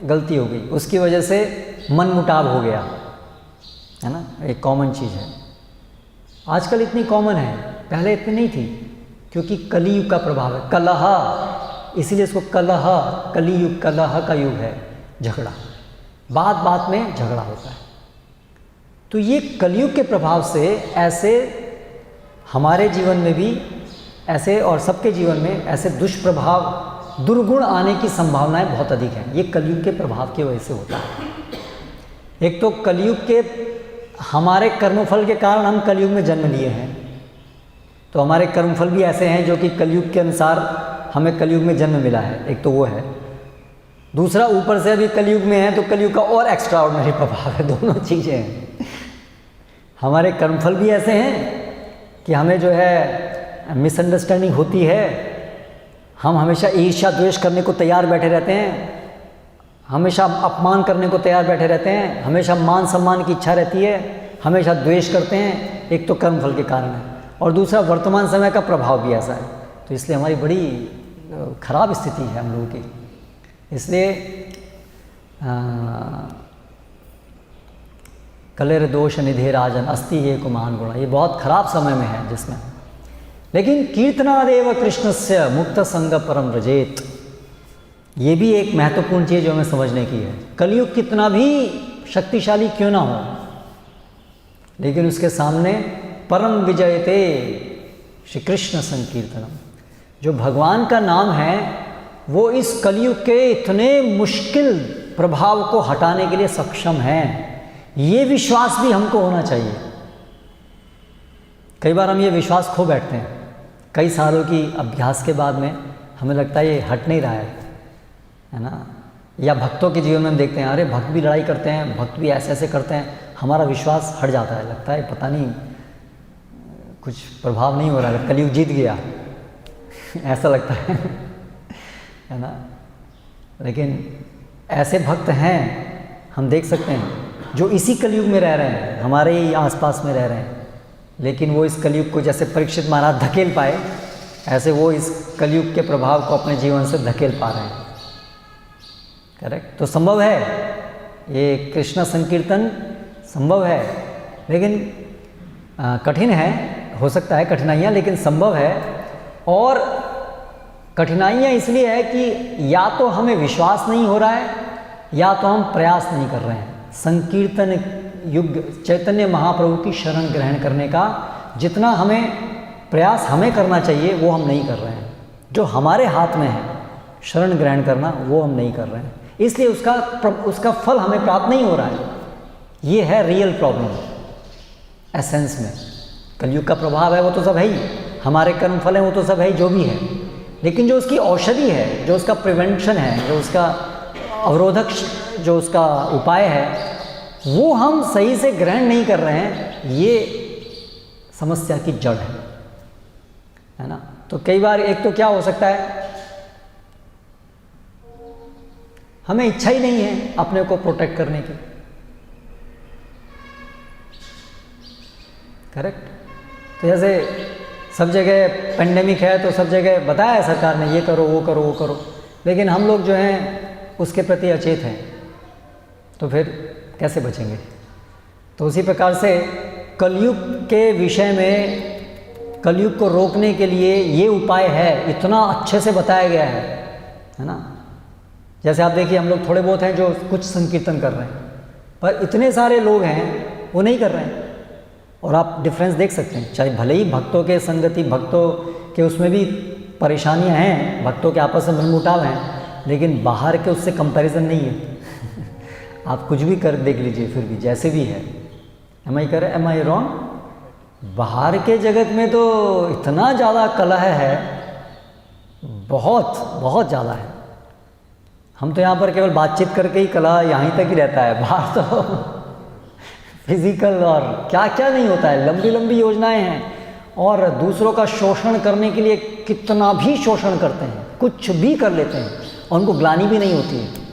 [SPEAKER 1] गलती हो गई, उसकी वजह से मनमुटाव हो गया, है ना। एक कॉमन चीज़ है, आजकल इतनी कॉमन है, पहले इतनी नहीं थी, क्योंकि कलियुग का प्रभाव है, कलह, इसीलिए इसको कलह, कलियुग, कलह का युग है, झगड़ा, बात बात में झगड़ा होता है। तो ये कलियुग के प्रभाव से ऐसे हमारे जीवन में भी ऐसे, और सबके जीवन में ऐसे दुष्प्रभाव, दुर्गुण आने की संभावनाएं बहुत अधिक हैं। ये कलियुग के प्रभाव की वजह से होता है। एक तो कलियुग के हमारे कर्मफल के कारण हम कलियुग में जन्म लिए हैं, तो हमारे कर्मफल भी ऐसे हैं जो कि कलियुग के अनुसार हमें कलियुग में जन्म मिला है, एक तो वो है। दूसरा, ऊपर से अभी कलियुग में है तो कलियुग का और एक्स्ट्रा ऑर्डिनरी प्रभाव है, दोनों चीज़ें हैं। हमारे कर्मफल भी ऐसे हैं कि हमें जो है मिसअंडरस्टैंडिंग होती है, हम हमेशा ईर्ष्या द्वेष करने को तैयार बैठे रहते हैं, हमेशा अपमान करने को तैयार बैठे रहते हैं, हमेशा मान सम्मान की इच्छा रहती है, हमेशा द्वेष करते हैं। एक तो कर्मफल के कारण है, और दूसरा वर्तमान समय का प्रभाव भी ऐसा है। तो इसलिए हमारी बड़ी खराब स्थिति है हम लोगों की। इसलिए कलेर दोष निधे राजन अस्ति ये कुमान गुण, ये बहुत खराब समय में है जिसमें। लेकिन कीर्तनादेव कृष्णस्य मुक्त संग परम व्रजेत, ये भी एक महत्वपूर्ण चीज़ जो हमें समझने की है। कलयुग कितना भी शक्तिशाली क्यों ना हो, लेकिन उसके सामने परम विजयते श्री कृष्ण संकीर्तनम। जो भगवान का नाम है वो इस कलयुग के इतने मुश्किल प्रभाव को हटाने के लिए सक्षम है। ये विश्वास भी हमको होना चाहिए। कई बार हम ये विश्वास खो बैठते हैं, कई सालों की अभ्यास के बाद में हमें लगता है ये हट नहीं रहा है ना। या भक्तों के जीवन में हम देखते हैं, अरे भक्त भी लड़ाई करते हैं, भक्त भी ऐसे ऐसे करते हैं, हमारा विश्वास हट जाता है, लगता है पता नहीं कुछ प्रभाव नहीं हो रहा है, कलयुग जीत गया ऐसा लगता है ना। लेकिन ऐसे भक्त हैं, हम देख सकते हैं, जो इसी कलयुग में रह रहे हैं, हमारे ही आसपास में रह रहे हैं, लेकिन वो इस कलयुग को जैसे परीक्षित महाराज धकेल पाए, ऐसे वो इस कलयुग के प्रभाव को अपने जीवन से धकेल पा रहे हैं। करेक्ट। तो संभव है, ये कृष्ण संकीर्तन संभव है, लेकिन कठिन है, हो सकता है कठिनाइयाँ, लेकिन संभव है। और कठिनाइयाँ इसलिए है कि या तो हमें विश्वास नहीं हो रहा है, या तो हम प्रयास नहीं कर रहे हैं। संकीर्तन युग चैतन्य महाप्रभु की शरण ग्रहण करने का जितना हमें प्रयास हमें करना चाहिए वो हम नहीं कर रहे हैं। जो हमारे हाथ में है शरण ग्रहण करना, वो हम नहीं कर रहे हैं, इसलिए उसका फल हमें प्राप्त नहीं हो रहा है। ये है रियल प्रॉब्लम एसेंस में। कलयुग का प्रभाव है वो तो सब है ही, हमारे कर्म फल हैं वो तो सब है ही, जो भी है, लेकिन जो उसकी औषधि है, जो उसका प्रिवेंशन है, जो उसका अवरोधक, जो उसका उपाय है, वो हम सही से ग्रहण नहीं कर रहे हैं। ये समस्या की जड़ है ना। तो कई बार एक तो क्या हो सकता है, हमें इच्छा ही नहीं है अपने को प्रोटेक्ट करने की। करेक्ट। तो जैसे सब जगह पेंडेमिक है तो सब जगह बताया है सरकार ने, ये करो वो करो वो करो, लेकिन हम लोग जो हैं उसके प्रति अचेत हैं, तो फिर कैसे बचेंगे। तो उसी प्रकार से कलयुग के विषय में, कलयुग को रोकने के लिए ये उपाय है, इतना अच्छे से बताया गया है ना। जैसे आप देखिए, हम लोग थोड़े बहुत हैं जो कुछ संकीर्तन कर रहे हैं, पर इतने सारे लोग हैं वो नहीं कर रहे हैं। और आप डिफरेंस देख सकते हैं, चाहे भले ही भक्तों के संगति, भक्तों के उसमें भी परेशानियां हैं, भक्तों के आपस में मनमुटाव हैं, लेकिन बाहर के उससे कंपैरिजन नहीं है। आप कुछ भी कर देख लीजिए, फिर भी जैसे भी है, एम आई रॉन्ग। बाहर के जगत में तो इतना ज़्यादा कलह है, बहुत बहुत ज़्यादा है। हम तो यहाँ पर केवल बातचीत करके ही कलह यहीं तक ही रहता है, बाहर तो फिजिकल और क्या क्या नहीं होता है, लंबी लंबी योजनाएं हैं, और दूसरों का शोषण करने के लिए कितना भी शोषण करते हैं, कुछ भी कर लेते हैं, और उनको ग्लानि भी नहीं होती है।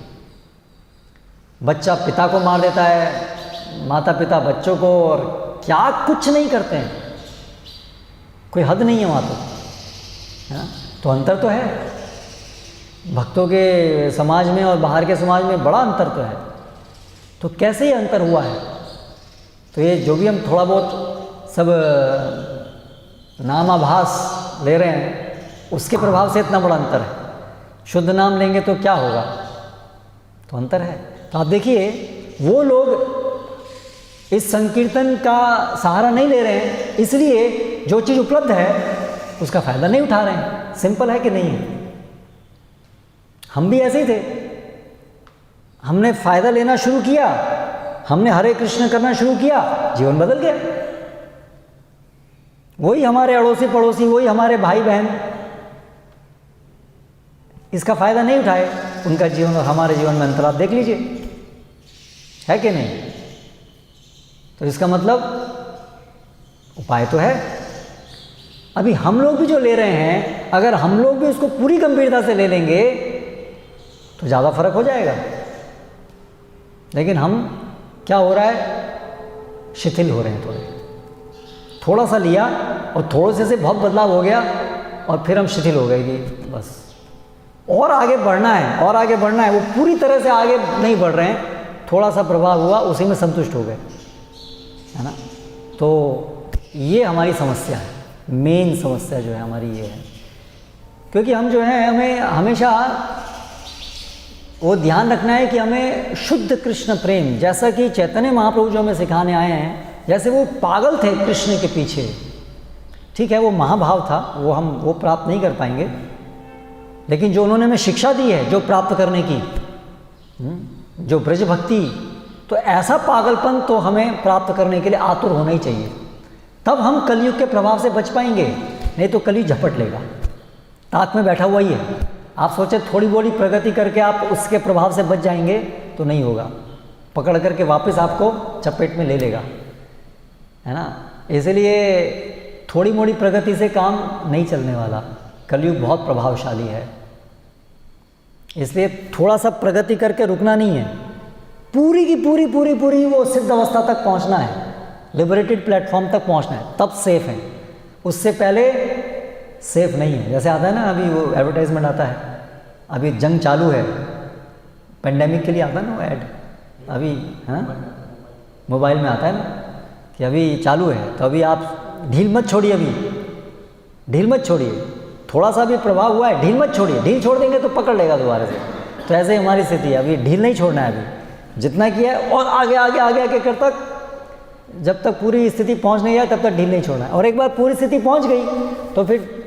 [SPEAKER 1] बच्चा पिता को मार देता है, माता पिता बच्चों को, और क्या कुछ नहीं करते हैं, कोई हद नहीं है वहाँ तो, है ना। तो अंतर तो है, भक्तों के समाज में और बाहर के समाज में बड़ा अंतर तो है। तो कैसे ये अंतर हुआ है, तो ये जो भी हम थोड़ा बहुत सब नामाभास ले रहे हैं, उसके प्रभाव से इतना बड़ा अंतर है। शुद्ध नाम लेंगे तो क्या होगा, तो अंतर है। तो आप देखिए, वो लोग इस संकीर्तन का सहारा नहीं ले रहे हैं, इसलिए जो चीज़ उपलब्ध है उसका फ़ायदा नहीं उठा रहे हैं। सिंपल है कि नहीं है। हम भी ऐसे ही थे, हमने फ़ायदा लेना शुरू किया, हमने हरे कृष्ण करना शुरू किया, जीवन बदल गया। वही हमारे अड़ोसी पड़ोसी, वही हमारे भाई बहन इसका फ़ायदा नहीं उठाए, उनका जीवन और हमारे जीवन में अंतर आप देख लीजिए, है कि नहीं। तो इसका मतलब उपाय तो है। अभी हम लोग भी जो ले रहे हैं, अगर हम लोग भी उसको पूरी गंभीरता से ले लेंगे तो ज़्यादा फर्क हो जाएगा। लेकिन हम क्या हो रहा है, शिथिल हो रहे हैं, थोड़ा सा लिया और थोड़े से बहुत बदलाव हो गया और फिर हम शिथिल हो गए कि बस और आगे बढ़ना है, और आगे बढ़ना है। वो पूरी तरह से आगे नहीं बढ़ रहे हैं, थोड़ा सा प्रभाव हुआ, उसी में संतुष्ट हो गए, है ना। तो ये हमारी समस्या है, मेन समस्या जो है हमारी ये है। क्योंकि हम जो है, हमें हमेशा वो ध्यान रखना है कि हमें शुद्ध कृष्ण प्रेम, जैसा कि चैतन्य महाप्रभु जो हमें सिखाने आए हैं, जैसे वो पागल थे कृष्ण के पीछे। ठीक है, वो महाभाव था, वो प्राप्त नहीं कर पाएंगे, लेकिन जो उन्होंने हमें शिक्षा दी है जो प्राप्त करने की, जो ब्रज भक्ति, तो ऐसा पागलपन तो हमें प्राप्त करने के लिए आतुर होना ही चाहिए, तब हम कलयुग के प्रभाव से बच पाएंगे, नहीं तो कलयुग झपट लेगा, ताक में बैठा हुआ ही है। आप सोचे थोड़ी बोली प्रगति करके आप उसके प्रभाव से बच जाएंगे, तो नहीं होगा, पकड़ करके वापस आपको चपेट में ले लेगा, है ना। इसलिए थोड़ी मोड़ी प्रगति से काम नहीं चलने वाला, कलयुग बहुत प्रभावशाली है, इसलिए थोड़ा सा प्रगति करके रुकना नहीं है, पूरी की पूरी वो सिद्ध अवस्था तक पहुंचना है, लिबरेटेड प्लेटफॉर्म तक पहुंचना है, तब सेफ है, उससे पहले सेफ नहीं है। जैसे आता है ना, अभी वो एडवर्टाइजमेंट आता है, अभी जंग चालू है, पेंडेमिक के लिए आता है ना वो ऐड, अभी हाँ मोबाइल में आता है ना कि अभी चालू है, तो अभी आप ढील मत छोड़िए, अभी ढील मत छोड़िए, थोड़ा सा भी प्रभाव हुआ है ढील मत छोड़िए, ढील छोड़ देंगे तो पकड़ लेगा दोबारा से। तो ऐसे ही हमारी स्थिति है, अभी ढील नहीं छोड़ना है, अभी जितना किया है और आगे आगे आगे आगे कर तक, जब तक पूरी स्थिति पहुंच नहीं जाए तब तक ढील नहीं छोड़ना है। और एक बार पूरी स्थिति पहुंच गई तो फिर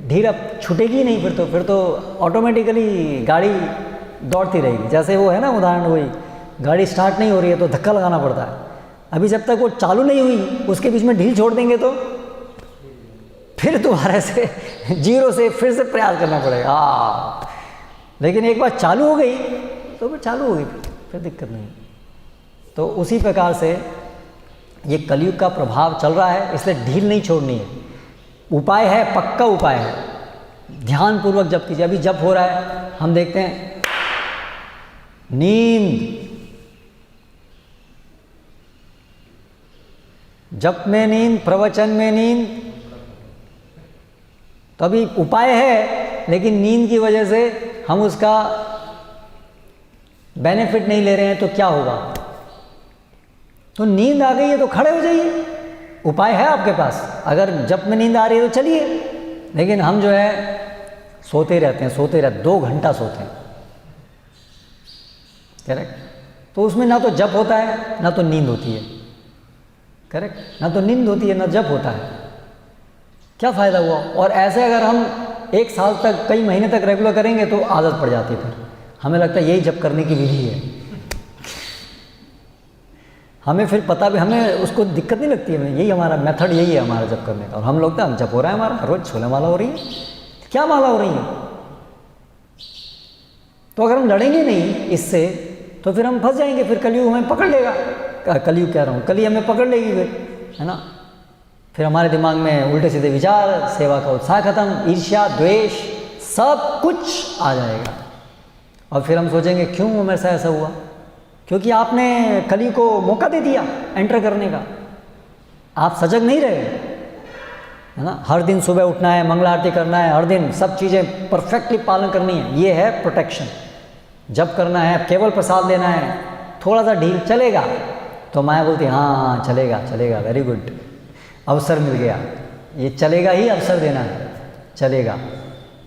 [SPEAKER 1] ढील अब छूटेगी नहीं, फिर तो ऑटोमेटिकली गाड़ी दौड़ती रहेगी। जैसे वो है ना उदाहरण, वही गाड़ी स्टार्ट नहीं हो रही है तो धक्का लगाना पड़ता है, अभी जब तक वो चालू नहीं हुई उसके बीच में ढील छोड़ देंगे तो फिर दोबारा से जीरो से फिर से प्रयास करना पड़ेगा। लेकिन एक बार चालू हो गई तो फिर चालू हो गई, फिर दिक्कत नहीं। तो उसी प्रकार से ये कलयुग का प्रभाव चल रहा है, इसलिए ढील नहीं छोड़नी है। उपाय है, पक्का उपाय है, ध्यानपूर्वक जप कीजिए। अभी जप हो रहा है, हम देखते हैं नींद, जप में नींद, प्रवचन में नींद, तो अभी उपाय है लेकिन नींद की वजह से हम उसका बेनिफिट नहीं ले रहे हैं, तो क्या होगा? तो नींद आ गई है तो खड़े हो जाइए, उपाय है आपके पास। अगर जब में नींद आ रही है तो चलिए, लेकिन हम जो है सोते रहते हैं, 2 घंटा सोते हैं, करेक्ट। तो उसमें ना तो जप होता है ना तो नींद होती है, करेक्ट, ना तो नींद होती है ना जप होता है, क्या फ़ायदा हुआ? और ऐसे अगर हम 1 साल तक, कई महीने तक रेगुलर करेंगे तो आदत पड़ जाती है, फिर हमें लगता है यही जप करने की विधि है, हमें फिर पता भी, हमें उसको दिक्कत नहीं लगती है, यही हमारा मेथड, यही है हमारा जप करने का। और हम लोग तो हम जप हो रहा है हमारा, रोज छोले माला हो रही है, क्या माला हो रही है? तो अगर हम लड़ेंगे नहीं इससे तो फिर हम फंस जाएंगे, फिर कलयुग हमें पकड़ लेगा, कलयुग कह रहा हूँ, कली हमें पकड़ लेगी फिर, है ना। फिर हमारे दिमाग में उल्टे सीधे विचार, सेवा का उत्साह खत्म, ईर्ष्या, द्वेष, सब कुछ आ जाएगा। और फिर हम सोचेंगे क्यों मेरे साथ ऐसा हुआ? क्योंकि आपने कली को मौका दे दिया एंटर करने का, आप सजग नहीं रहे, है ना। हर दिन सुबह उठना है, मंगला आरती करना है, हर दिन सब चीज़ें परफेक्टली पालन करनी है, ये है प्रोटेक्शन। जब करना है, केवल प्रसाद लेना है, थोड़ा सा ढील चलेगा तो माया बोलती हाँ चलेगा चलेगा, वेरी गुड, अवसर मिल गया। ये चलेगा ही अवसर देना है, चलेगा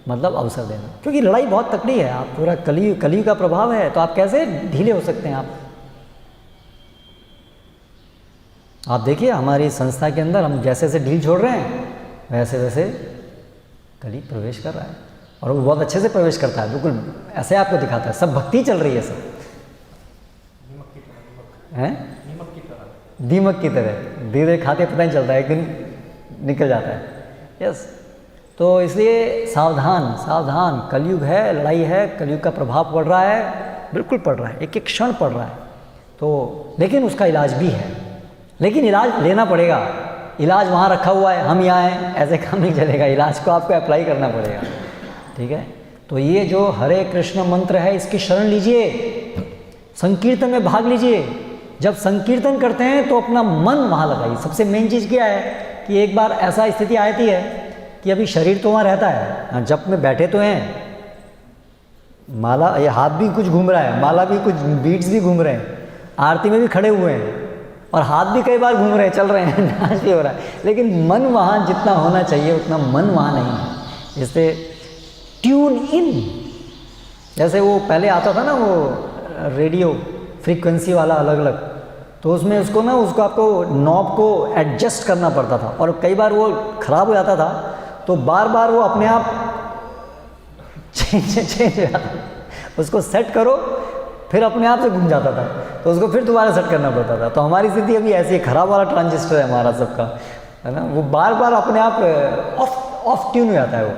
[SPEAKER 1] मतलब अवसर देना, क्योंकि लड़ाई बहुत तकड़ी है। आप पूरा कलयुग का प्रभाव है, तो आप कैसे ढीले हो सकते हैं? आप देखिए हमारी संस्था के अंदर हम जैसे जैसे ढील छोड़ रहे हैं वैसे वैसे कली प्रवेश कर रहा है, और वो बहुत अच्छे से प्रवेश करता है, बिल्कुल ऐसे आपको दिखाता है, सब भक्ति चल रही है, सब हैं दीमक की तरह धीरे खाते पता नहीं चलता है, एक दिन निकल जाता है। यस, तो इसलिए सावधान सावधान, कलयुग है, लड़ाई है, कलयुग का प्रभाव पड़ रहा है, बिल्कुल पड़ रहा है, एक एक क्षण पड़ रहा है। तो लेकिन उसका इलाज भी है, लेकिन इलाज लेना पड़ेगा। इलाज वहाँ रखा हुआ है, हम यहाँ हैं, ऐसे काम नहीं चलेगा, इलाज को आपको अप्लाई करना पड़ेगा, ठीक है। तो ये जो हरे कृष्ण मंत्र है, इसकी शरण लीजिए, संकीर्तन में भाग लीजिए। जब संकीर्तन करते हैं तो अपना मन वहाँ लगाइए। सबसे मेन चीज़ क्या है कि एक बार ऐसा स्थिति आती है कि अभी शरीर तो वहाँ रहता है, जप में बैठे तो हैं, माला, ये हाथ भी कुछ घूम रहा है, माला भी कुछ, बीट्स भी घूम रहे हैं, आरती में भी खड़े हुए हैं, और हाथ भी कई बार घूम रहे हैं, चल रहे हैं, नाच भी हो रहा है, लेकिन मन वहाँ जितना होना चाहिए उतना मन वहाँ नहीं है। इससे ट्यून इन, जैसे वो पहले आता था ना वो रेडियो फ्रीक्वेंसी वाला अलग अलग, तो उसमें उसको आपको नॉब को एडजस्ट करना पड़ता था, और कई बार वो ख़राब हो जाता था तो बार बार वो अपने आप चेंज हो जाता, उसको सेट करो फिर अपने आप से घूम जाता था, तो उसको फिर दोबारा सेट करना पड़ता था। तो हमारी स्थिति अभी ऐसी है, ख़राब वाला ट्रांजिस्टर है हमारा सबका, है ना, वो बार बार अपने आप ऑफ ट्यून हो जाता है वो।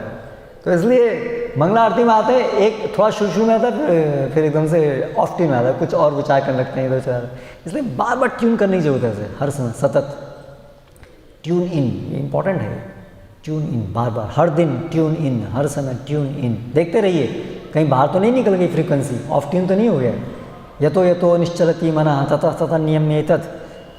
[SPEAKER 1] तो इसलिए मंगला आरती में आते हैं, एक थोड़ा शुरू में आता है, फिर एकदम से ऑफ ट्यून आता है, कुछ और विचार करने लगते हैं इधर से। इसलिए बार बार ट्यून करने की जरूरत है उसे, हर समय सतत ट्यून इन, ये इंपॉर्टेंट है। ट्यून इन, बार बार, हर दिन ट्यून इन, हर समय ट्यून इन, देखते रहिए कहीं बाहर तो नहीं निकल गई फ्रीक्वेंसी, ऑफ ट्यून तो नहीं हो गया। यतो निश्चलती मना ततः ततः नियम्येतत्,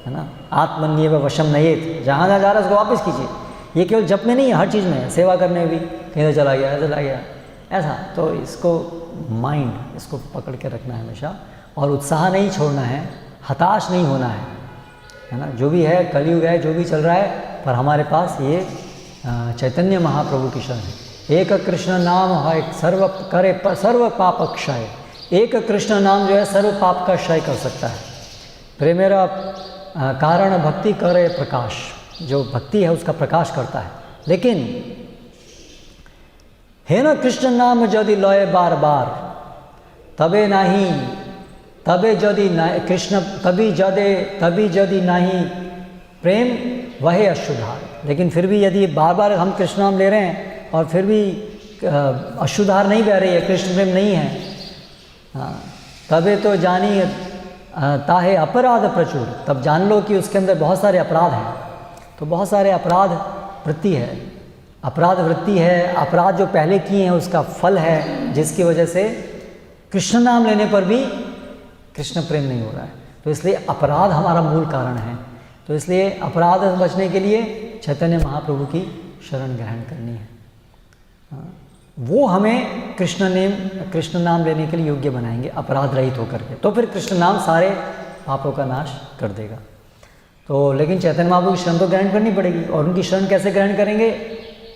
[SPEAKER 1] है ना, आत्मन्येव वशम नयेत, जहाँ जहाँ जा रहा है उसको वापस कीजिए। ये केवल जप में नहीं है, हर चीज़ में है, सेवा करने में भी कहीं तो चला गया, चला गया ऐसा। तो इसको माइंड, इसको पकड़ के रखना है हमेशा, और उत्साह नहीं छोड़ना है, हताश नहीं होना है ना। जो भी है कलयुग है, जो भी चल रहा है, पर हमारे पास ये चैतन्य महाप्रभु की शरण है। एक कृष्ण नाम है सर्व करे सर्व पाप क्षय, एक कृष्ण नाम जो है सर्व पाप का क्षय कर सकता है। प्रेमेरा कारण भक्ति करे प्रकाश, जो भक्ति है उसका प्रकाश करता है। लेकिन है ना, कृष्ण नाम यदि लय बार बार तबे नहीं, तबे यदि कृष्ण तभी यदि नहीं प्रेम वह अशुद्धार। लेकिन फिर भी यदि बार बार हम कृष्ण नाम ले रहे हैं और फिर भी अशुद्धार नहीं बह रही है, कृष्ण प्रेम नहीं है, हाँ, तबे तो जानी ताहे अपराध प्रचुर, तब जान लो कि उसके अंदर बहुत सारे अपराध हैं। तो बहुत सारे अपराध वृत्ति है, अपराध वृत्ति है, अपराध जो पहले किए हैं उसका फल है, जिसकी वजह से कृष्ण नाम लेने पर भी कृष्ण प्रेम नहीं हो रहा है। तो इसलिए अपराध हमारा मूल कारण है। तो इसलिए अपराध से बचने के लिए चैतन्य महाप्रभु की शरण ग्रहण करनी है। वो हमें कृष्ण नाम लेने के लिए योग्य बनाएंगे, अपराध रहित होकर के। तो फिर कृष्ण नाम सारे पापों का नाश कर देगा। तो लेकिन चैतन्य महाप्रभु की शरण तो ग्रहण करनी पड़ेगी, और उनकी शरण कैसे ग्रहण करेंगे?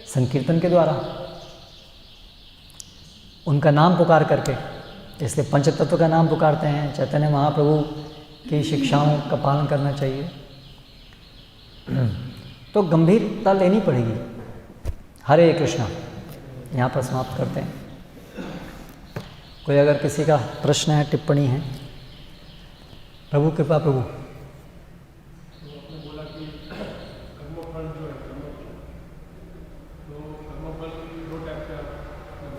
[SPEAKER 1] संकीर्तन के द्वारा, उनका नाम पुकार करके। इसलिए पंचतत्व का नाम पुकारते हैं, चैतन्य महाप्रभु की शिक्षाओं का पालन करना चाहिए। तो गंभीरता लेनी पड़ेगी। हरे कृष्णा, यहाँ पर समाप्त करते हैं। कोई अगर किसी का प्रश्न है, टिप्पणी है? प्रभु कृपा प्रभु।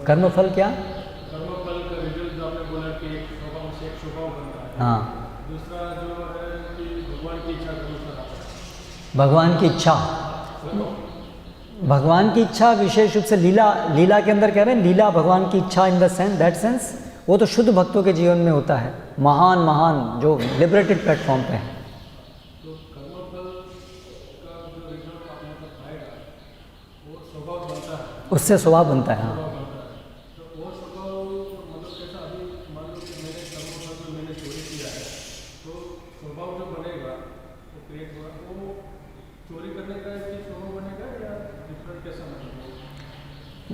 [SPEAKER 1] कर्मफल क्या?
[SPEAKER 2] कर्मफल का रिजल्ट जो आपने बोला कि एक स्वभाव से एक स्वभाव बनता है।
[SPEAKER 1] हाँ।
[SPEAKER 2] दूसरा जो है कि भगवान की इच्छा के अनुसार आता है।
[SPEAKER 1] भगवान की इच्छा, भगवान की इच्छा विशेष रूप से लीला के अंदर कह रहे हैं, लीला भगवान की इच्छा in the sense, that sense वो तो शुद्ध भक्तों के जीवन में होता है, महान जो लिबरेटेड प्लेटफॉर्म पे है।
[SPEAKER 2] तो कर्मफल का जो रिजल्ट आप मतलब आएगा वो स्वभाव बनता है,
[SPEAKER 1] उससे स्वभाव बनता है। हाँ,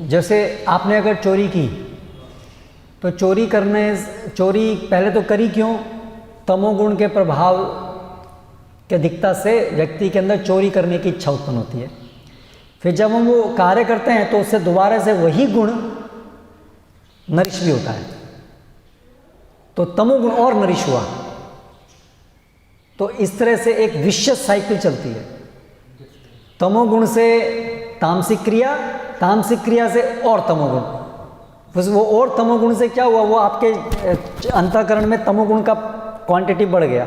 [SPEAKER 1] जैसे आपने अगर चोरी की तो चोरी पहले तो करी क्यों? तमोगुण के प्रभाव के दिक्कता से व्यक्ति के अंदर चोरी करने की इच्छा उत्पन्न होती है। फिर जब हम वो कार्य करते हैं तो उससे दोबारा से वही गुण नरिश भी होता है, तो तमोगुण और नरिश हुआ। तो इस तरह से एक विशेष साइकिल चलती है। तमोगुण से तामसिक क्रिया से और तमोगुण, बस वो और तमोगुण से क्या हुआ, वो आपके अंतःकरण में तमोगुण का क्वांटिटी बढ़ गया,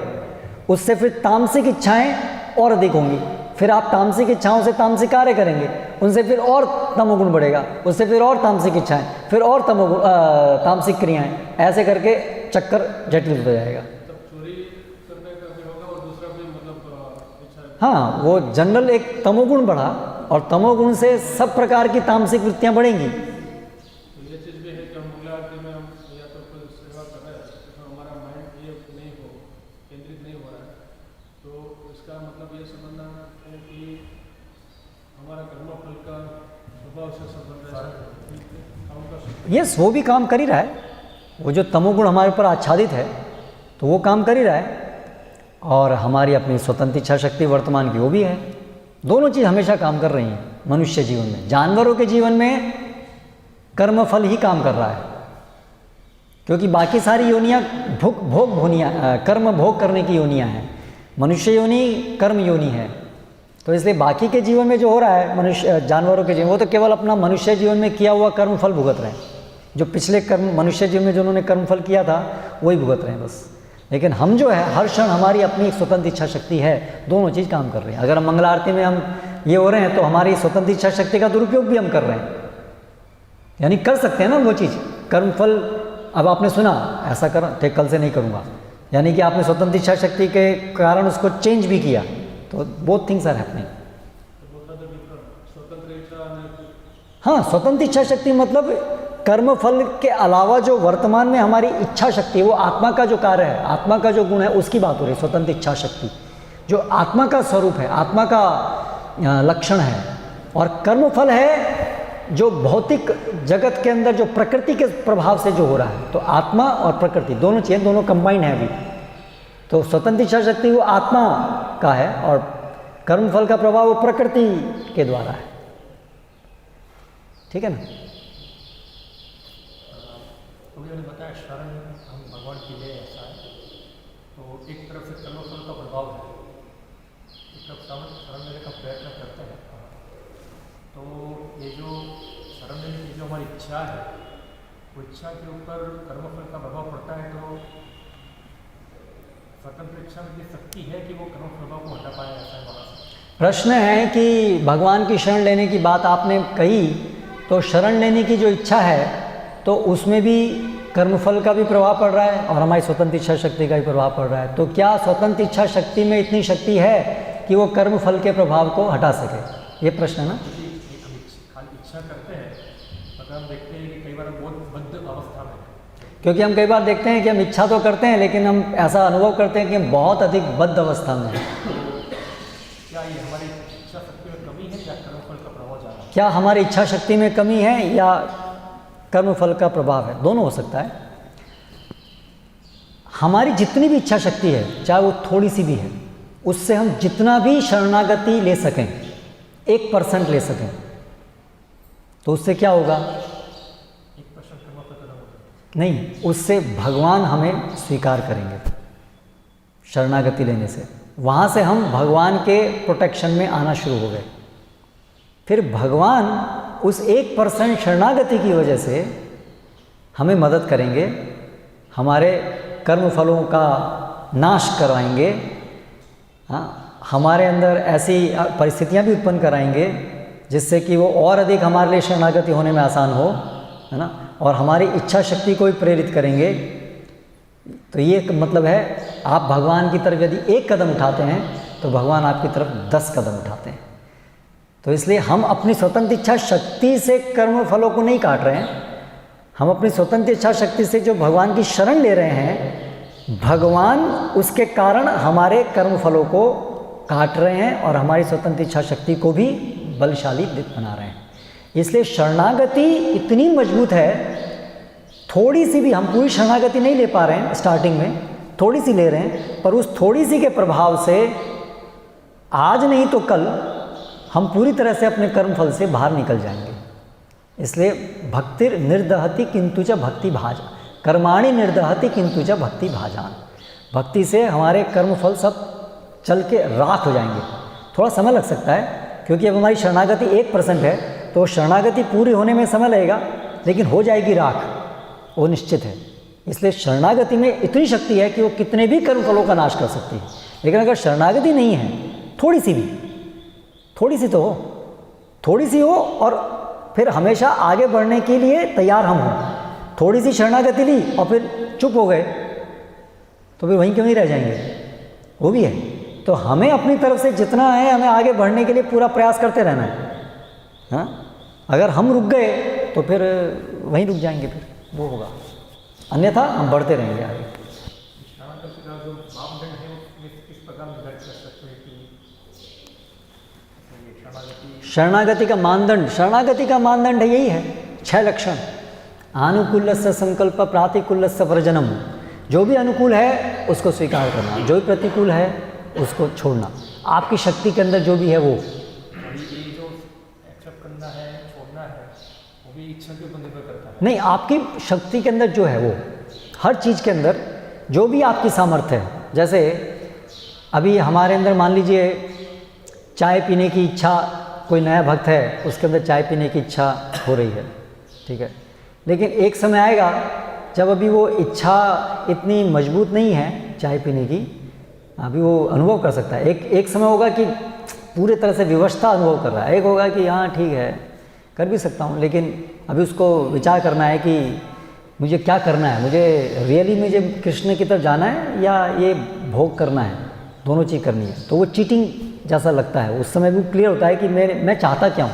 [SPEAKER 1] उससे फिर तामसिक इच्छाएं और अधिक होंगी। फिर आप तामसिक इच्छाओं से तामसिक कार्य करेंगे, उनसे फिर और तमोगुण बढ़ेगा, उससे फिर और तामसिक इच्छाएं, फिर और तामसिक क्रियाएं, ऐसे करके चक्कर जटिल हो जाएगा। हाँ, वो जनरल एक तमोगुण बढ़ा और तमोगुण से सब प्रकार की तामसिक वृत्तियां बढ़ेंगी।
[SPEAKER 2] तो ये चीज़ भी है कि हम मंगला आरती में हम या तो कोई सेवा कर रहे हैं तो हमारा माइंड ये नहीं हो केंद्रित नहीं हो रहा है, तो इसका मतलब ये समझना है कि हमारा कर्मफल का स्वभाव से संबंध है।
[SPEAKER 1] यस, वो भी काम कर ही रहा है। वो जो तमोगुण हमारे ऊपर आच्छादित है तो वो काम कर ही रहा है, और हमारी अपनी स्वतंत्र इच्छा शक्ति वर्तमान की वो भी है। दोनों चीज़ हमेशा काम कर रही हैं मनुष्य जीवन में। जानवरों के जीवन में कर्मफल ही काम कर रहा है, क्योंकि बाकी सारी योनियाँ कर्म भोग करने की योनियाँ हैं। मनुष्य योनि कर्म योनि है। तो इसलिए बाकी के जीवन में जो हो रहा है मनुष्य जानवरों के जीवन, वो तो केवल अपना मनुष्य जीवन में किया हुआ कर्मफल भुगत रहे हैं। जो पिछले कर्म मनुष्य जीवन में जो उन्होंने कर्मफल किया था वही भुगत रहे हैं बस। लेकिन हम जो है हर क्षण हमारी अपनी एक स्वतंत्र इच्छा शक्ति है, दोनों चीज़ काम कर रहे हैं। अगर हम मंगल आरती में हम ये हो रहे हैं तो हमारी स्वतंत्र इच्छा शक्ति का दुरुपयोग भी हम कर रहे हैं, यानी कर सकते हैं ना वो चीज़। कर्मफल अब आपने सुना ऐसा कर ठीक कल से नहीं करूँगा, यानी कि आपने स्वतंत्र इच्छा शक्ति के कारण उसको चेंज भी किया, तो बोथ थिंग्स आर हैपनिंग। हाँ, स्वतंत्र इच्छा शक्ति मतलब कर्मफल के अलावा जो वर्तमान में हमारी इच्छा शक्ति है, वो आत्मा का जो कार्य है, आत्मा का जो गुण है, उसकी बात हो रही है। स्वतंत्र इच्छा शक्ति जो आत्मा का स्वरूप है, आत्मा का लक्षण है। और कर्मफल है जो भौतिक जगत के अंदर जो प्रकृति के प्रभाव से जो हो रहा है। तो आत्मा और प्रकृति दोनों चीज़ें दोनों कंबाइंड है अभी। तो स्वतंत्र इच्छा शक्ति वो आत्मा का है और कर्मफल का प्रभाव वो प्रकृति के द्वारा है। ठीक है ना?
[SPEAKER 3] तो मैंने बताया शरण हम भगवान के लिए ऐसा है, तो एक तरफ से कर्मफल का प्रभाव है, एक तरफ शरण लेने का प्रयत्न करते हैं। तो ये जो शरण लेने की जो हमारी इच्छा है, वो इच्छा के ऊपर कर्मफल का प्रभाव पड़ता है। तो स्वतंत्र इच्छा में ये शक्ति है कि वो कर्म प्रभाव को हटा पाए, ऐसा है।
[SPEAKER 1] प्रश्न है कि भगवान की शरण लेने की बात आपने कही, तो शरण लेने की जो इच्छा है तो उसमें भी कर्मफल का भी प्रभाव पड़ रहा है और हमारी स्वतंत्र इच्छा शक्ति का भी प्रभाव पड़ रहा है। तो क्या स्वतंत्र इच्छा शक्ति में इतनी शक्ति है कि वो कर्मफल के प्रभाव को हटा सके? ये प्रश्न है ना?
[SPEAKER 3] खाली इच्छा करते हैं, अगर हम देखते हैं कि कई बार बहुत बद्ध अवस्था में,
[SPEAKER 1] क्योंकि हम कई बार देखते हैं कि हम इच्छा तो करते हैं लेकिन हम ऐसा अनुभव करते हैं कि हम बहुत अधिक बद्ध अवस्था में हैं।
[SPEAKER 3] क्या ये हमारी इच्छा शक्ति में कमी है या कर्मफल का प्रभाव ज़्यादा है?
[SPEAKER 1] क्या हमारी इच्छा शक्ति में कमी है या कर्मफल का प्रभाव है? दोनों हो सकता है। हमारी जितनी भी इच्छा शक्ति है, चाहे वो थोड़ी सी भी है, उससे हम जितना भी शरणागति ले सकें, 1% ले सकें, तो उससे क्या होगा?
[SPEAKER 3] 1% कर्मफल का होगा
[SPEAKER 1] नहीं, उससे भगवान हमें स्वीकार करेंगे। शरणागति लेने से वहाँ से हम भगवान के प्रोटेक्शन में आना शुरू हो गए। फिर भगवान उस 1% शरणागति की वजह से हमें मदद करेंगे, हमारे कर्म फलों का नाश करवाएंगे। हाँ, हमारे अंदर ऐसी परिस्थितियाँ भी उत्पन्न कराएंगे जिससे कि वो और अधिक हमारे लिए शरणागति होने में आसान हो, है ना? और हमारी इच्छा शक्ति को भी प्रेरित करेंगे। तो ये मतलब है, आप भगवान की तरफ यदि 1 कदम उठाते हैं तो भगवान आपकी तरफ 10 कदम उठाते हैं। तो इसलिए हम अपनी स्वतंत्र इच्छा शक्ति से कर्म फलों को नहीं काट रहे हैं, हम अपनी स्वतंत्र इच्छा शक्ति से जो भगवान की शरण ले रहे हैं, भगवान उसके कारण हमारे कर्म फलों को काट रहे हैं और हमारी स्वतंत्र इच्छा शक्ति को भी बलशाली बना रहे हैं। इसलिए शरणागति इतनी मजबूत है, थोड़ी सी भी, हम पूरी शरणागति नहीं ले पा रहे हैं, स्टार्टिंग में थोड़ी सी ले रहे हैं, पर उस थोड़ी सी के प्रभाव से आज नहीं तो कल हम पूरी तरह से अपने कर्मफल से बाहर निकल जाएंगे। इसलिए भक्तिर निर्दहति किंतु च भक्ति भाज, कर्माणि निर्दहति किंतु च भक्ति भाजान। भक्ति से हमारे कर्मफल सब चल के राख हो जाएंगे। थोड़ा समय लग सकता है क्योंकि अब हमारी शरणागति 1% है, तो शरणागति पूरी होने में समय लगेगा, लेकिन हो जाएगी राख, वो निश्चित है। इसलिए शरणागति में इतनी शक्ति है कि वो कितने भी कर्मफलों का नाश कर सकती है। लेकिन अगर शरणागति नहीं है, थोड़ी सी भी, थोड़ी सी तो हो, थोड़ी सी हो, और फिर हमेशा आगे बढ़ने के लिए तैयार हम हों। थोड़ी सी शरणागति ली और फिर चुप हो गए तो फिर वहीं क्यों नहीं रह जाएंगे? वो भी है। तो हमें अपनी तरफ से जितना है, हमें आगे बढ़ने के लिए पूरा प्रयास करते रहना है। हाँ, अगर हम रुक गए तो फिर वहीं रुक जाएंगे, फिर वो होगा, अन्यथा हम बढ़ते रहेंगे आगे।
[SPEAKER 3] शरणागति का जो मापदंड है वो किस प्रकार निर्धारित कर सकते हैं कि
[SPEAKER 1] शरणागति का मानदंड? शरणागति का मानदंड यही है, 6 लक्षण। आनुकूल्यस्य संकल्प, प्रातिकूल्यस्य वर्जनम, जो भी अनुकूल है उसको स्वीकार करना, जो भी प्रतिकूल है उसको छोड़ना। आपकी शक्ति के अंदर जो भी है वो।
[SPEAKER 3] अभी ये जो एक्सेप्ट करना है, छोड़ना है, वो भी इच्छा के ऊपर निर्भर करता है।
[SPEAKER 1] नहीं, आपकी शक्ति के अंदर जो है वो, हर चीज़ के अंदर जो भी आपकी सामर्थ्य है। जैसे अभी हमारे अंदर मान लीजिए चाय पीने की इच्छा, कोई नया भक्त है उसके अंदर चाय पीने की इच्छा हो रही है, ठीक है, लेकिन एक समय आएगा जब अभी वो इच्छा इतनी मजबूत नहीं है चाय पीने की, अभी वो अनुभव कर सकता है। एक समय होगा कि पूरे तरह से विवशता अनुभव कर रहा है, एक होगा कि हाँ ठीक है कर भी सकता हूँ, लेकिन अभी उसको विचार करना है कि मुझे क्या करना है, मुझे रियली मुझे कृष्ण की तरफ जाना है या ये भोग करना है, दोनों चीज़ करनी है। तो वो चीटिंग जैसा लगता है, उस समय भी क्लियर होता है कि मैं चाहता क्या हूँ।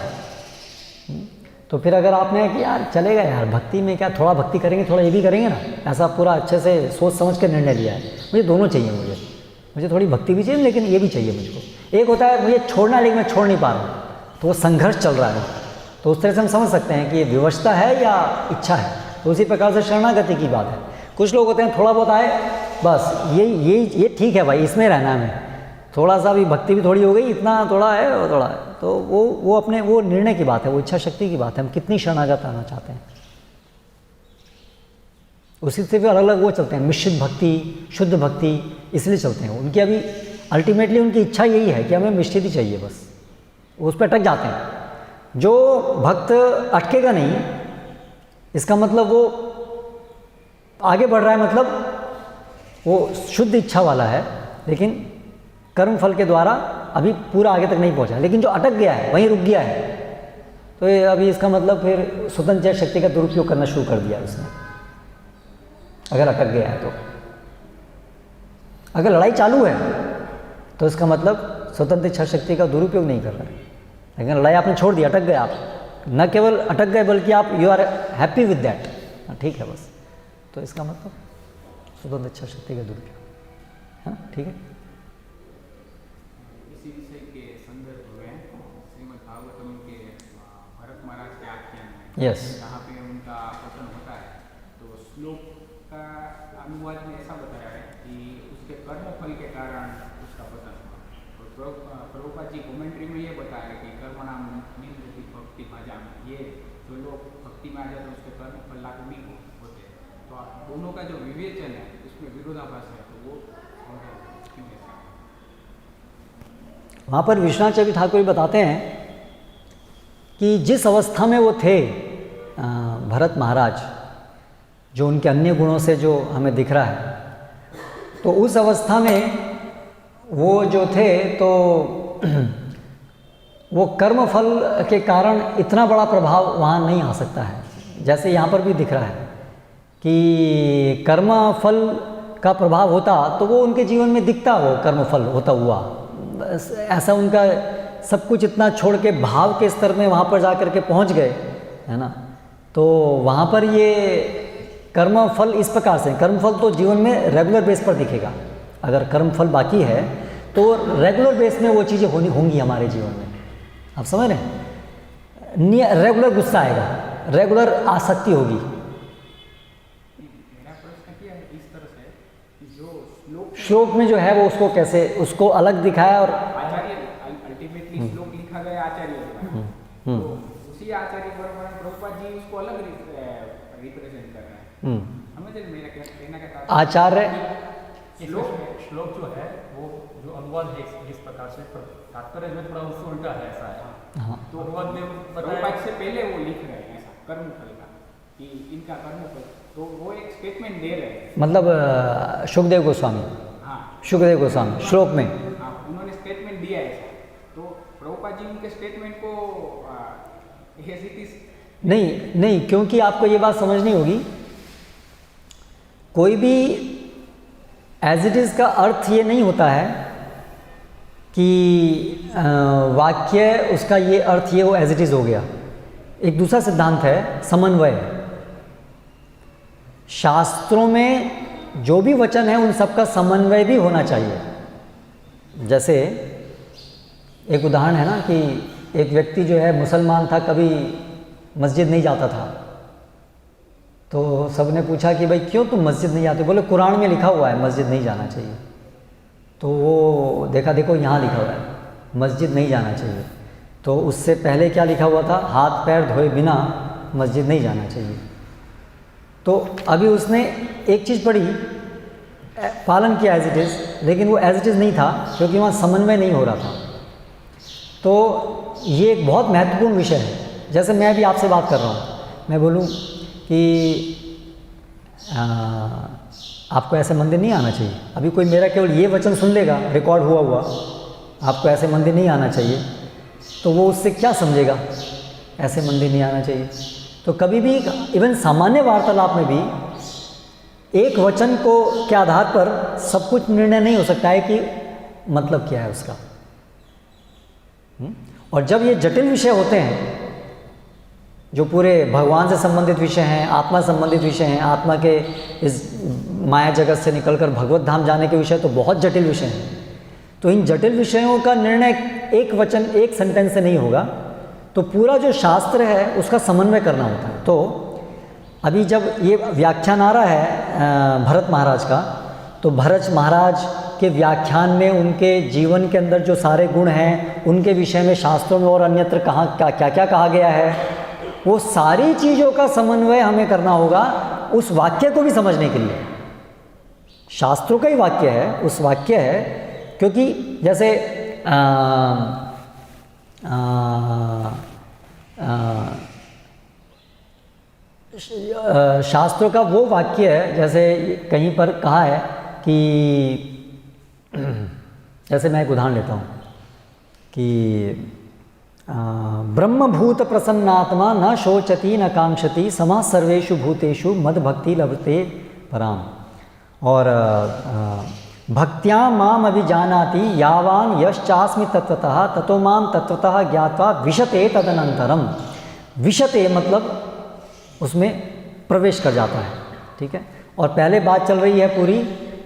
[SPEAKER 1] तो फिर अगर आपने कि यार चलेगा यार भक्ति में क्या, थोड़ा भक्ति करेंगे थोड़ा ये भी करेंगे ना, ऐसा पूरा अच्छे से सोच समझ कर निर्णय लिया है, मुझे दोनों चाहिए, मुझे थोड़ी भक्ति भी चाहिए लेकिन ये भी चाहिए मुझको। एक होता है मुझे छोड़ना लेकिन मैं छोड़ नहीं पा रहा हूँ, तो वो संघर्ष चल रहा है। तो उस तरह से हम समझ सकते हैं कि ये विवशता है या इच्छा है। तो उसी प्रकार से शरणागति की बात है। कुछ लोग होते हैं थोड़ा बहुत आए बस ये ठीक है भाई, इसमें रहना है, हमें थोड़ा सा भी भक्ति भी थोड़ी हो गई, इतना थोड़ा है और थोड़ा है, तो वो अपने वो निर्णय की बात है, वो इच्छा शक्ति की बात है, हम कितनी शरणागत आना चाहते हैं। उसी से भी अलग अलग वो चलते हैं, मिश्रित भक्ति, शुद्ध भक्ति, इसलिए चलते हैं। उनकी अभी अल्टीमेटली उनकी इच्छा यही है कि हमें मिश्रित ही चाहिए, बस उस पर अटक जाते हैं। जो भक्त अटकेगा नहीं, इसका मतलब वो आगे बढ़ रहा है, मतलब वो शुद्ध इच्छा वाला है, लेकिन कर्म फल के द्वारा अभी पूरा आगे तक नहीं पहुंचा। लेकिन जो अटक गया है वहीं रुक गया है, तो ये अभी इसका मतलब फिर स्वतंत्र शक्ति का दुरुपयोग करना शुरू कर दिया उसने, अगर अटक गया है। तो अगर लड़ाई चालू है तो इसका मतलब स्वतंत्र इच्छा शक्ति का दुरुपयोग नहीं कर रहा है। लेकिन लड़ाई आपने छोड़ दी, अटक गए आप, न केवल अटक गए बल्कि आप you are happy with that, ठीक है बस, तो इसका मतलब स्वतंत्र इच्छा शक्ति का दुरुपयोग। हाँ ठीक है।
[SPEAKER 4] इसी विषय के संदर्भ में श्रीमद् भागवतम के भरत महाराज के आख्यान में
[SPEAKER 1] यस,
[SPEAKER 4] जहाँ पे उनका पतन होता है, तो श्लोक का अनुवाद में ऐसा बताया है कि उसके कर्म फल के कारण उसका पतन हुआ। और प्रभुपाद जी कमेंट्री में ये बताया है कि कर्मणाम निवृत्ति भक्ति भाजा में, ये जो लोग भक्ति में आ जाते हैं उसके कर्म फल लागू नहीं होते। तो दोनों का जो विवेचन है उसमें विरोधाभास है, तो वो क्यों ऐसा?
[SPEAKER 1] वहाँ पर विश्वनाथ चौबे ठाकुर भी बताते हैं कि जिस अवस्था में वो थे भरत महाराज, जो उनके अन्य गुणों से जो हमें दिख रहा है, तो उस अवस्था में वो जो थे तो वो कर्म फल के कारण इतना बड़ा प्रभाव वहाँ नहीं आ सकता है। जैसे यहाँ पर भी दिख रहा है कि कर्म फल का प्रभाव होता तो वो उनके जीवन में दिखता, वो कर्म फल होता हुआ, ऐसा उनका सब कुछ इतना छोड़ के भाव के स्तर में वहाँ पर जा कर के पहुँच गए, है ना। तो वहाँ पर ये कर्म फल इस प्रकार से, कर्म फल तो जीवन में रेगुलर बेस पर दिखेगा। अगर कर्म फल बाकी है तो रेगुलर बेस में वो चीज़ें होंगी हमारे जीवन में, आप समझ रहे हैं। रेगुलर गुस्सा आएगा, रेगुलर आसक्ति होगी।
[SPEAKER 4] मेरा प्रश्न क्या है इस तरह से कि जो
[SPEAKER 1] श्लोक में जो है वो उसको कैसे उसको अलग दिखाया, और
[SPEAKER 4] आचार्य अल्टीमेटली श्लोक लिखा गया आचार्य द्वारा, तो उसी आचार्य पर प्रभुपाद जी उसको अलग रिप्रेजेंट कर रहे हैं। समझ मेरा क्या कहना का
[SPEAKER 1] आचार्य
[SPEAKER 3] श्लोक जो है वो जो अनुवाद है इस प्रकार से, तात्पर्य में थोड़ा उससे उल्टा है, ऐसा है।
[SPEAKER 1] हाँ,
[SPEAKER 3] तो अनुवाद में
[SPEAKER 4] प्रभुपाद से पहले वो लिख रहे हैं ऐसा कर्म फल का कि इनका कर्म फल, तो वो एक स्टेटमेंट दे रहे हैं।
[SPEAKER 1] मतलब सुखदेव गोस्वामी,
[SPEAKER 4] हाँ
[SPEAKER 1] सुखदेव गोस्वामी श्लोक में,
[SPEAKER 4] हाँ उन्होंने स्टेटमेंट दिया है ऐसा, तो प्रभुपाद जी उनके स्टेटमेंट को एज इट इज
[SPEAKER 1] नहीं, क्योंकि आपको ये बात समझनी होगी, कोई भी एज इट इज़ का अर्थ ये नहीं होता है कि वाक्य उसका ये अर्थ ये वो एज इट इज़ हो गया। एक दूसरा सिद्धांत है समन्वय। शास्त्रों में जो भी वचन है उन सबका समन्वय भी होना चाहिए। जैसे एक उदाहरण है ना कि एक व्यक्ति जो है मुसलमान था, कभी मस्जिद नहीं जाता था, तो सब ने पूछा कि भाई क्यों तुम मस्जिद नहीं आते? बोले कुरान में लिखा हुआ है मस्जिद नहीं जाना चाहिए। तो वो देखा, देखो यहाँ लिखा हुआ है मस्जिद नहीं जाना चाहिए। तो उससे पहले क्या लिखा हुआ था? हाथ पैर धोए बिना मस्जिद नहीं जाना चाहिए। तो अभी उसने एक चीज़ पढ़ी, पालन किया एज इट इज़, लेकिन वो एज इट इज़ नहीं था क्योंकि वहाँ समन्वय नहीं हो रहा था। तो ये एक बहुत महत्वपूर्ण विषय है। जैसे मैं भी आपसे बात कर रहा हूँ, मैं बोलूँ कि आपको ऐसे मंदिर नहीं आना चाहिए, अभी कोई मेरा केवल ये वचन सुन लेगा, रिकॉर्ड हुआ हुआ, आपको ऐसे मंदिर नहीं आना चाहिए, तो वो उससे क्या समझेगा? ऐसे मंदिर नहीं आना चाहिए। तो कभी भी इवन सामान्य वार्तालाप में भी एक वचन को के आधार पर सब कुछ निर्णय नहीं हो सकता है कि मतलब क्या है उसका। और जब ये जटिल विषय होते हैं, जो पूरे भगवान से संबंधित विषय हैं, आत्मा से संबंधित विषय हैं, आत्मा के इस माया जगत से निकलकर भगवत धाम जाने के विषय तो बहुत जटिल विषय हैं। तो इन जटिल विषयों का निर्णय एक वचन एक सेंटेंस से नहीं होगा, तो पूरा जो शास्त्र है उसका समन्वय करना होता है। तो अभी जब ये व्याख्यान आ रहा है भरत महाराज का, तो भरत महाराज के व्याख्यान में उनके जीवन के अंदर जो सारे गुण हैं उनके विषय में शास्त्रों में और अन्यत्र कहाँ क्या क्या कहा गया है, वो सारी चीज़ों का समन्वय हमें करना होगा उस वाक्य को भी समझने के लिए। शास्त्रों का ही वाक्य है, उस वाक्य है, क्योंकि जैसे शास्त्रों का वो वाक्य है, जैसे कहीं पर कहा है कि जैसे मैं एक उदाहरण लेता हूँ कि ब्रह्मभूत प्रसन्नात्मा न शोचति न कांक्षति समा सर्वेषु भूतेषु मद भक्ति लभते पराम। और भक्त्या माम अभिजानाति यावान यश्चास्मि तत्वतः ततो माम तत्वतः ज्ञात्वा विशते तदनंतरम। विशते मतलब उसमें प्रवेश कर जाता है, ठीक है। और पहले बात चल रही है पूरी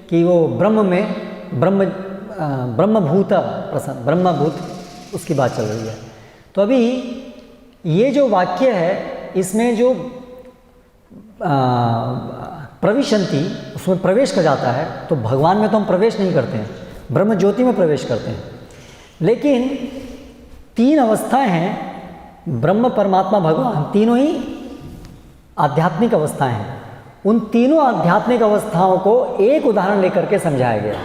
[SPEAKER 1] कि वो ब्रह्म में ब्रह्मभूत प्रसन्न, ब्रह्मभूत, उसकी बात चल रही है। तो अभी ये जो वाक्य है इसमें जो प्रविशन्ति, उसमें प्रवेश कर जाता है, तो भगवान में तो हम प्रवेश नहीं करते हैं, ब्रह्म ज्योति में प्रवेश करते हैं। लेकिन तीन अवस्थाएं हैं, ब्रह्म परमात्मा भगवान, तीनों ही आध्यात्मिक अवस्थाएं हैं। उन तीनों आध्यात्मिक अवस्थाओं को एक उदाहरण लेकर के समझाया गया।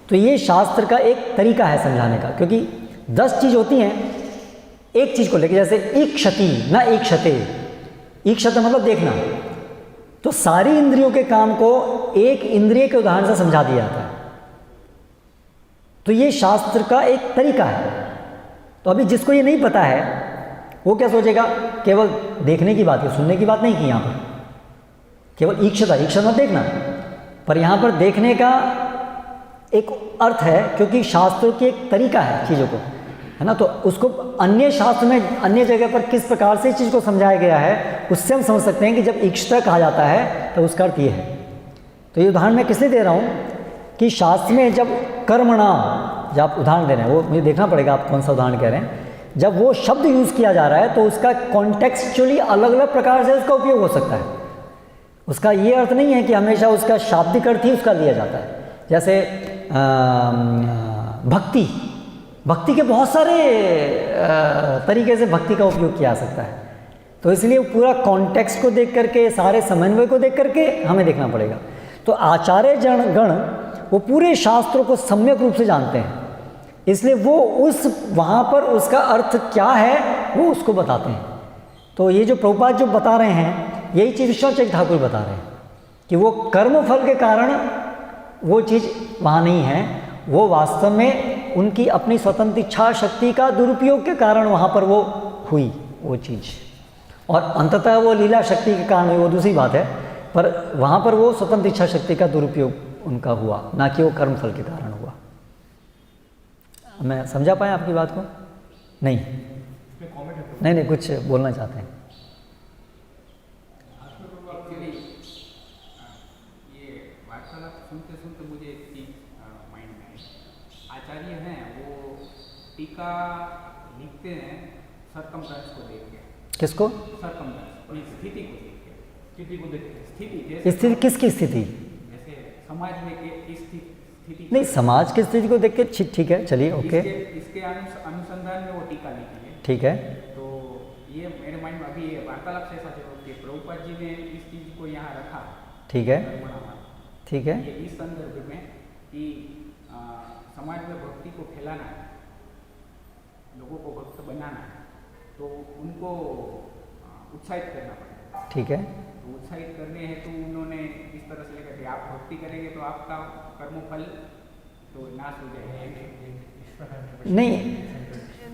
[SPEAKER 1] तो ये शास्त्र का एक तरीका है समझाने का, क्योंकि 10 चीज़ होती हैं एक चीज़ को लेकर, जैसे ईक्षति न ईक्षते, ईक्षत मतलब देखना, तो सारी इंद्रियों के काम को एक इंद्रिय के उदाहरण से समझा दिया जाता है। तो ये शास्त्र का एक तरीका है। तो अभी जिसको ये नहीं पता है वो क्या सोचेगा, केवल देखने की बात है, सुनने की बात नहीं की यहाँ पर, केवल ईक्षता, ईक्षत मत देखना, पर यहाँ पर देखने का एक अर्थ है, क्योंकि शास्त्रों की एक तरीका है चीज़ों को, है ना। तो उसको अन्य शास्त्र में अन्य जगह पर किस प्रकार से इस चीज़ को समझाया गया है, उससे हम समझ सकते हैं कि जब ईक्षता कहा जाता है तो उसका अर्थ ये है। तो ये उदाहरण मैं किस लिए दे रहा हूँ कि शास्त्र में जब कर्मणा, जब आप उदाहरण दे रहे हैं, वो मुझे देखना पड़ेगा आप कौन सा उदाहरण कह रहे हैं, जब वो शब्द यूज़ किया जा रहा है तो उसका कॉन्टेक्स्चुअली अलग अलग प्रकार से उसका उपयोग हो सकता है। उसका ये अर्थ नहीं है कि हमेशा उसका शाब्दिक अर्थ ही उसका लिया जाता है। जैसे भक्ति, भक्ति के बहुत सारे तरीके से भक्ति का उपयोग किया जा सकता है। तो इसलिए पूरा कॉन्टेक्स्ट को देख करके, सारे समन्वय को देख करके हमें देखना पड़ेगा। तो आचार्य गण वो पूरे शास्त्रों को सम्यक रूप से जानते हैं, इसलिए वो उस वहाँ पर उसका अर्थ क्या है वो उसको बताते हैं। तो ये जो प्रभुपाद जो बता रहे हैं, यही चीज़ विश्वनाथ ठाकुर बता रहे हैं कि वो कर्म फल के कारण वो चीज़ वहाँ नहीं है, वो वास्तव में उनकी अपनी स्वतंत्र इच्छा शक्ति का दुरुपयोग के कारण वहाँ पर वो हुई वो चीज़, और अंततः वो लीला शक्ति के कारण हुई, वो दूसरी बात है, पर वहाँ पर वो स्वतंत्र इच्छा शक्ति का दुरुपयोग उनका हुआ, ना कि वो कर्म फल के कारण हुआ। मैं समझा पाया आपकी बात को? नहीं नहीं, कुछ बोलना चाहते हैं?
[SPEAKER 4] ये वार्तालाप सुनते सुनते मुझे एक चीज माइंड में आई। आचार्य हैं वो टीका लिखते हैं सरकमस्टेंस को देख के।
[SPEAKER 1] किसको?
[SPEAKER 4] सरकमस्टेंस, स्थिति को देख के।
[SPEAKER 3] स्थिति को देखते हैं।
[SPEAKER 4] स्थिति जैसे
[SPEAKER 1] स्थिति किसकी स्थिति?
[SPEAKER 4] जैसे समाज में इस स्थिति
[SPEAKER 1] नहीं, समाज की स्थिति को देख के ठीक है, चलिए ओके,
[SPEAKER 4] इसके अनुसंधान में वो टीका लिखी है।
[SPEAKER 1] ठीक है।
[SPEAKER 4] तो ये मेरे माइंड में अभी ये वार्तालाप से ऐसा चलो कि प्रभुपाद जी ने इस चीज़ को यहाँ रखा,
[SPEAKER 1] ठीक है,
[SPEAKER 4] कर्मणा,
[SPEAKER 1] ठीक है,
[SPEAKER 4] ये इस संदर्भ में कि समाज में भक्ति को फैलाना है, लोगों को भक्त बनाना है, तो उनको उत्साहित करना पड़ेगा।
[SPEAKER 1] ठीक है।
[SPEAKER 4] तो उत्साहित करने हैं तो उन्होंने इस तरह से लिखा कि आप भक्ति करेंगे तो आपका कर्मफल तो नाश हो जाएगा।
[SPEAKER 1] नहीं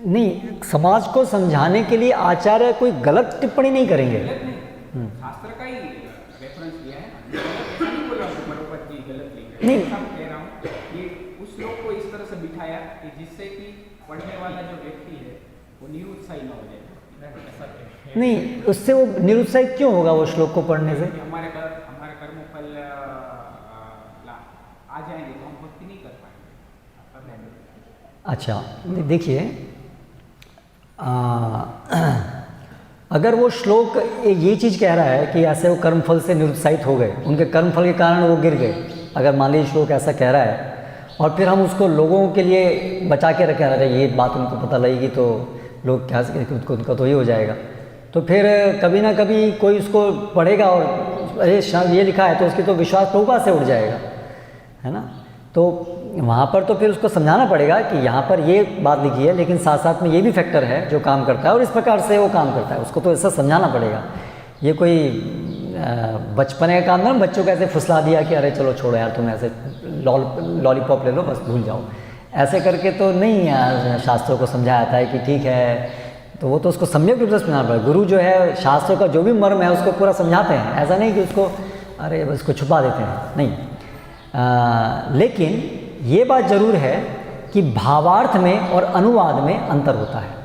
[SPEAKER 1] नहीं, समाज को समझाने के लिए आचार्य कोई गलत टिप्पणी नहीं करेंगे।
[SPEAKER 4] गलत नहीं, शास्त्र का ही रेफरेंस दिया है ना, ऐसा नहीं बोल रहा हूँ प्रभुपाद जी गलत लिख रहे हैं,
[SPEAKER 1] नहीं।
[SPEAKER 4] ऐसा कह रहा हूँ कि उस लोग को इस तरह से बिठाया कि जिससे कि पढ़ने वाला जो व्यक्ति है वो निरुत्साही न हो जाए।
[SPEAKER 1] नहीं, उससे वो निरुत्साहित क्यों होगा वो श्लोक को पढ़ने से?
[SPEAKER 4] कि हमारे कर्मफल आ जाएंगे तो हम भक्ति नहीं कर पाएंगे।
[SPEAKER 1] अच्छा, देखिए, अगर वो श्लोक ये चीज़ कह रहा है कि ऐसे वो कर्मफल से निरुत्साहित हो गए, उनके कर्मफल के कारण वो गिर गए, अगर मान लीजिए श्लोक ऐसा कह रहा है और फिर हम उसको लोगों के लिए बचा के रखें, अरे ये बात उनको पता लगेगी तो लोग क्या उनका तो ही हो जाएगा, तो फिर कभी ना कभी कोई उसको पढ़ेगा और अरे ये लिखा है तो उसकी तो विश्वास प्रभुपाद से उठ जाएगा, है ना। तो वहाँ पर तो फिर उसको समझाना पड़ेगा कि यहाँ पर ये बात लिखी है, लेकिन साथ साथ में ये भी फैक्टर है जो काम करता है और इस प्रकार से वो काम करता है, उसको तो ऐसा समझाना पड़ेगा। ये कोई बचपने का काम ना, बच्चों को ऐसे फुसला दिया कि अरे चलो छोड़ो यार, तुम ऐसे लॉलीपॉप ले लो बस भूल जाओ, ऐसे करके तो नहीं शास्त्रों को समझाया जाता है कि ठीक है, तो वो तो उसको सम्यक रूप से समझाना पड़ेगा। गुरु जो है शास्त्रों का जो भी मर्म है उसको पूरा समझाते हैं, ऐसा नहीं कि उसको अरे बस उसको छुपा देते हैं, नहीं। लेकिन ये बात जरूर है कि भावार्थ में और अनुवाद में अंतर होता है।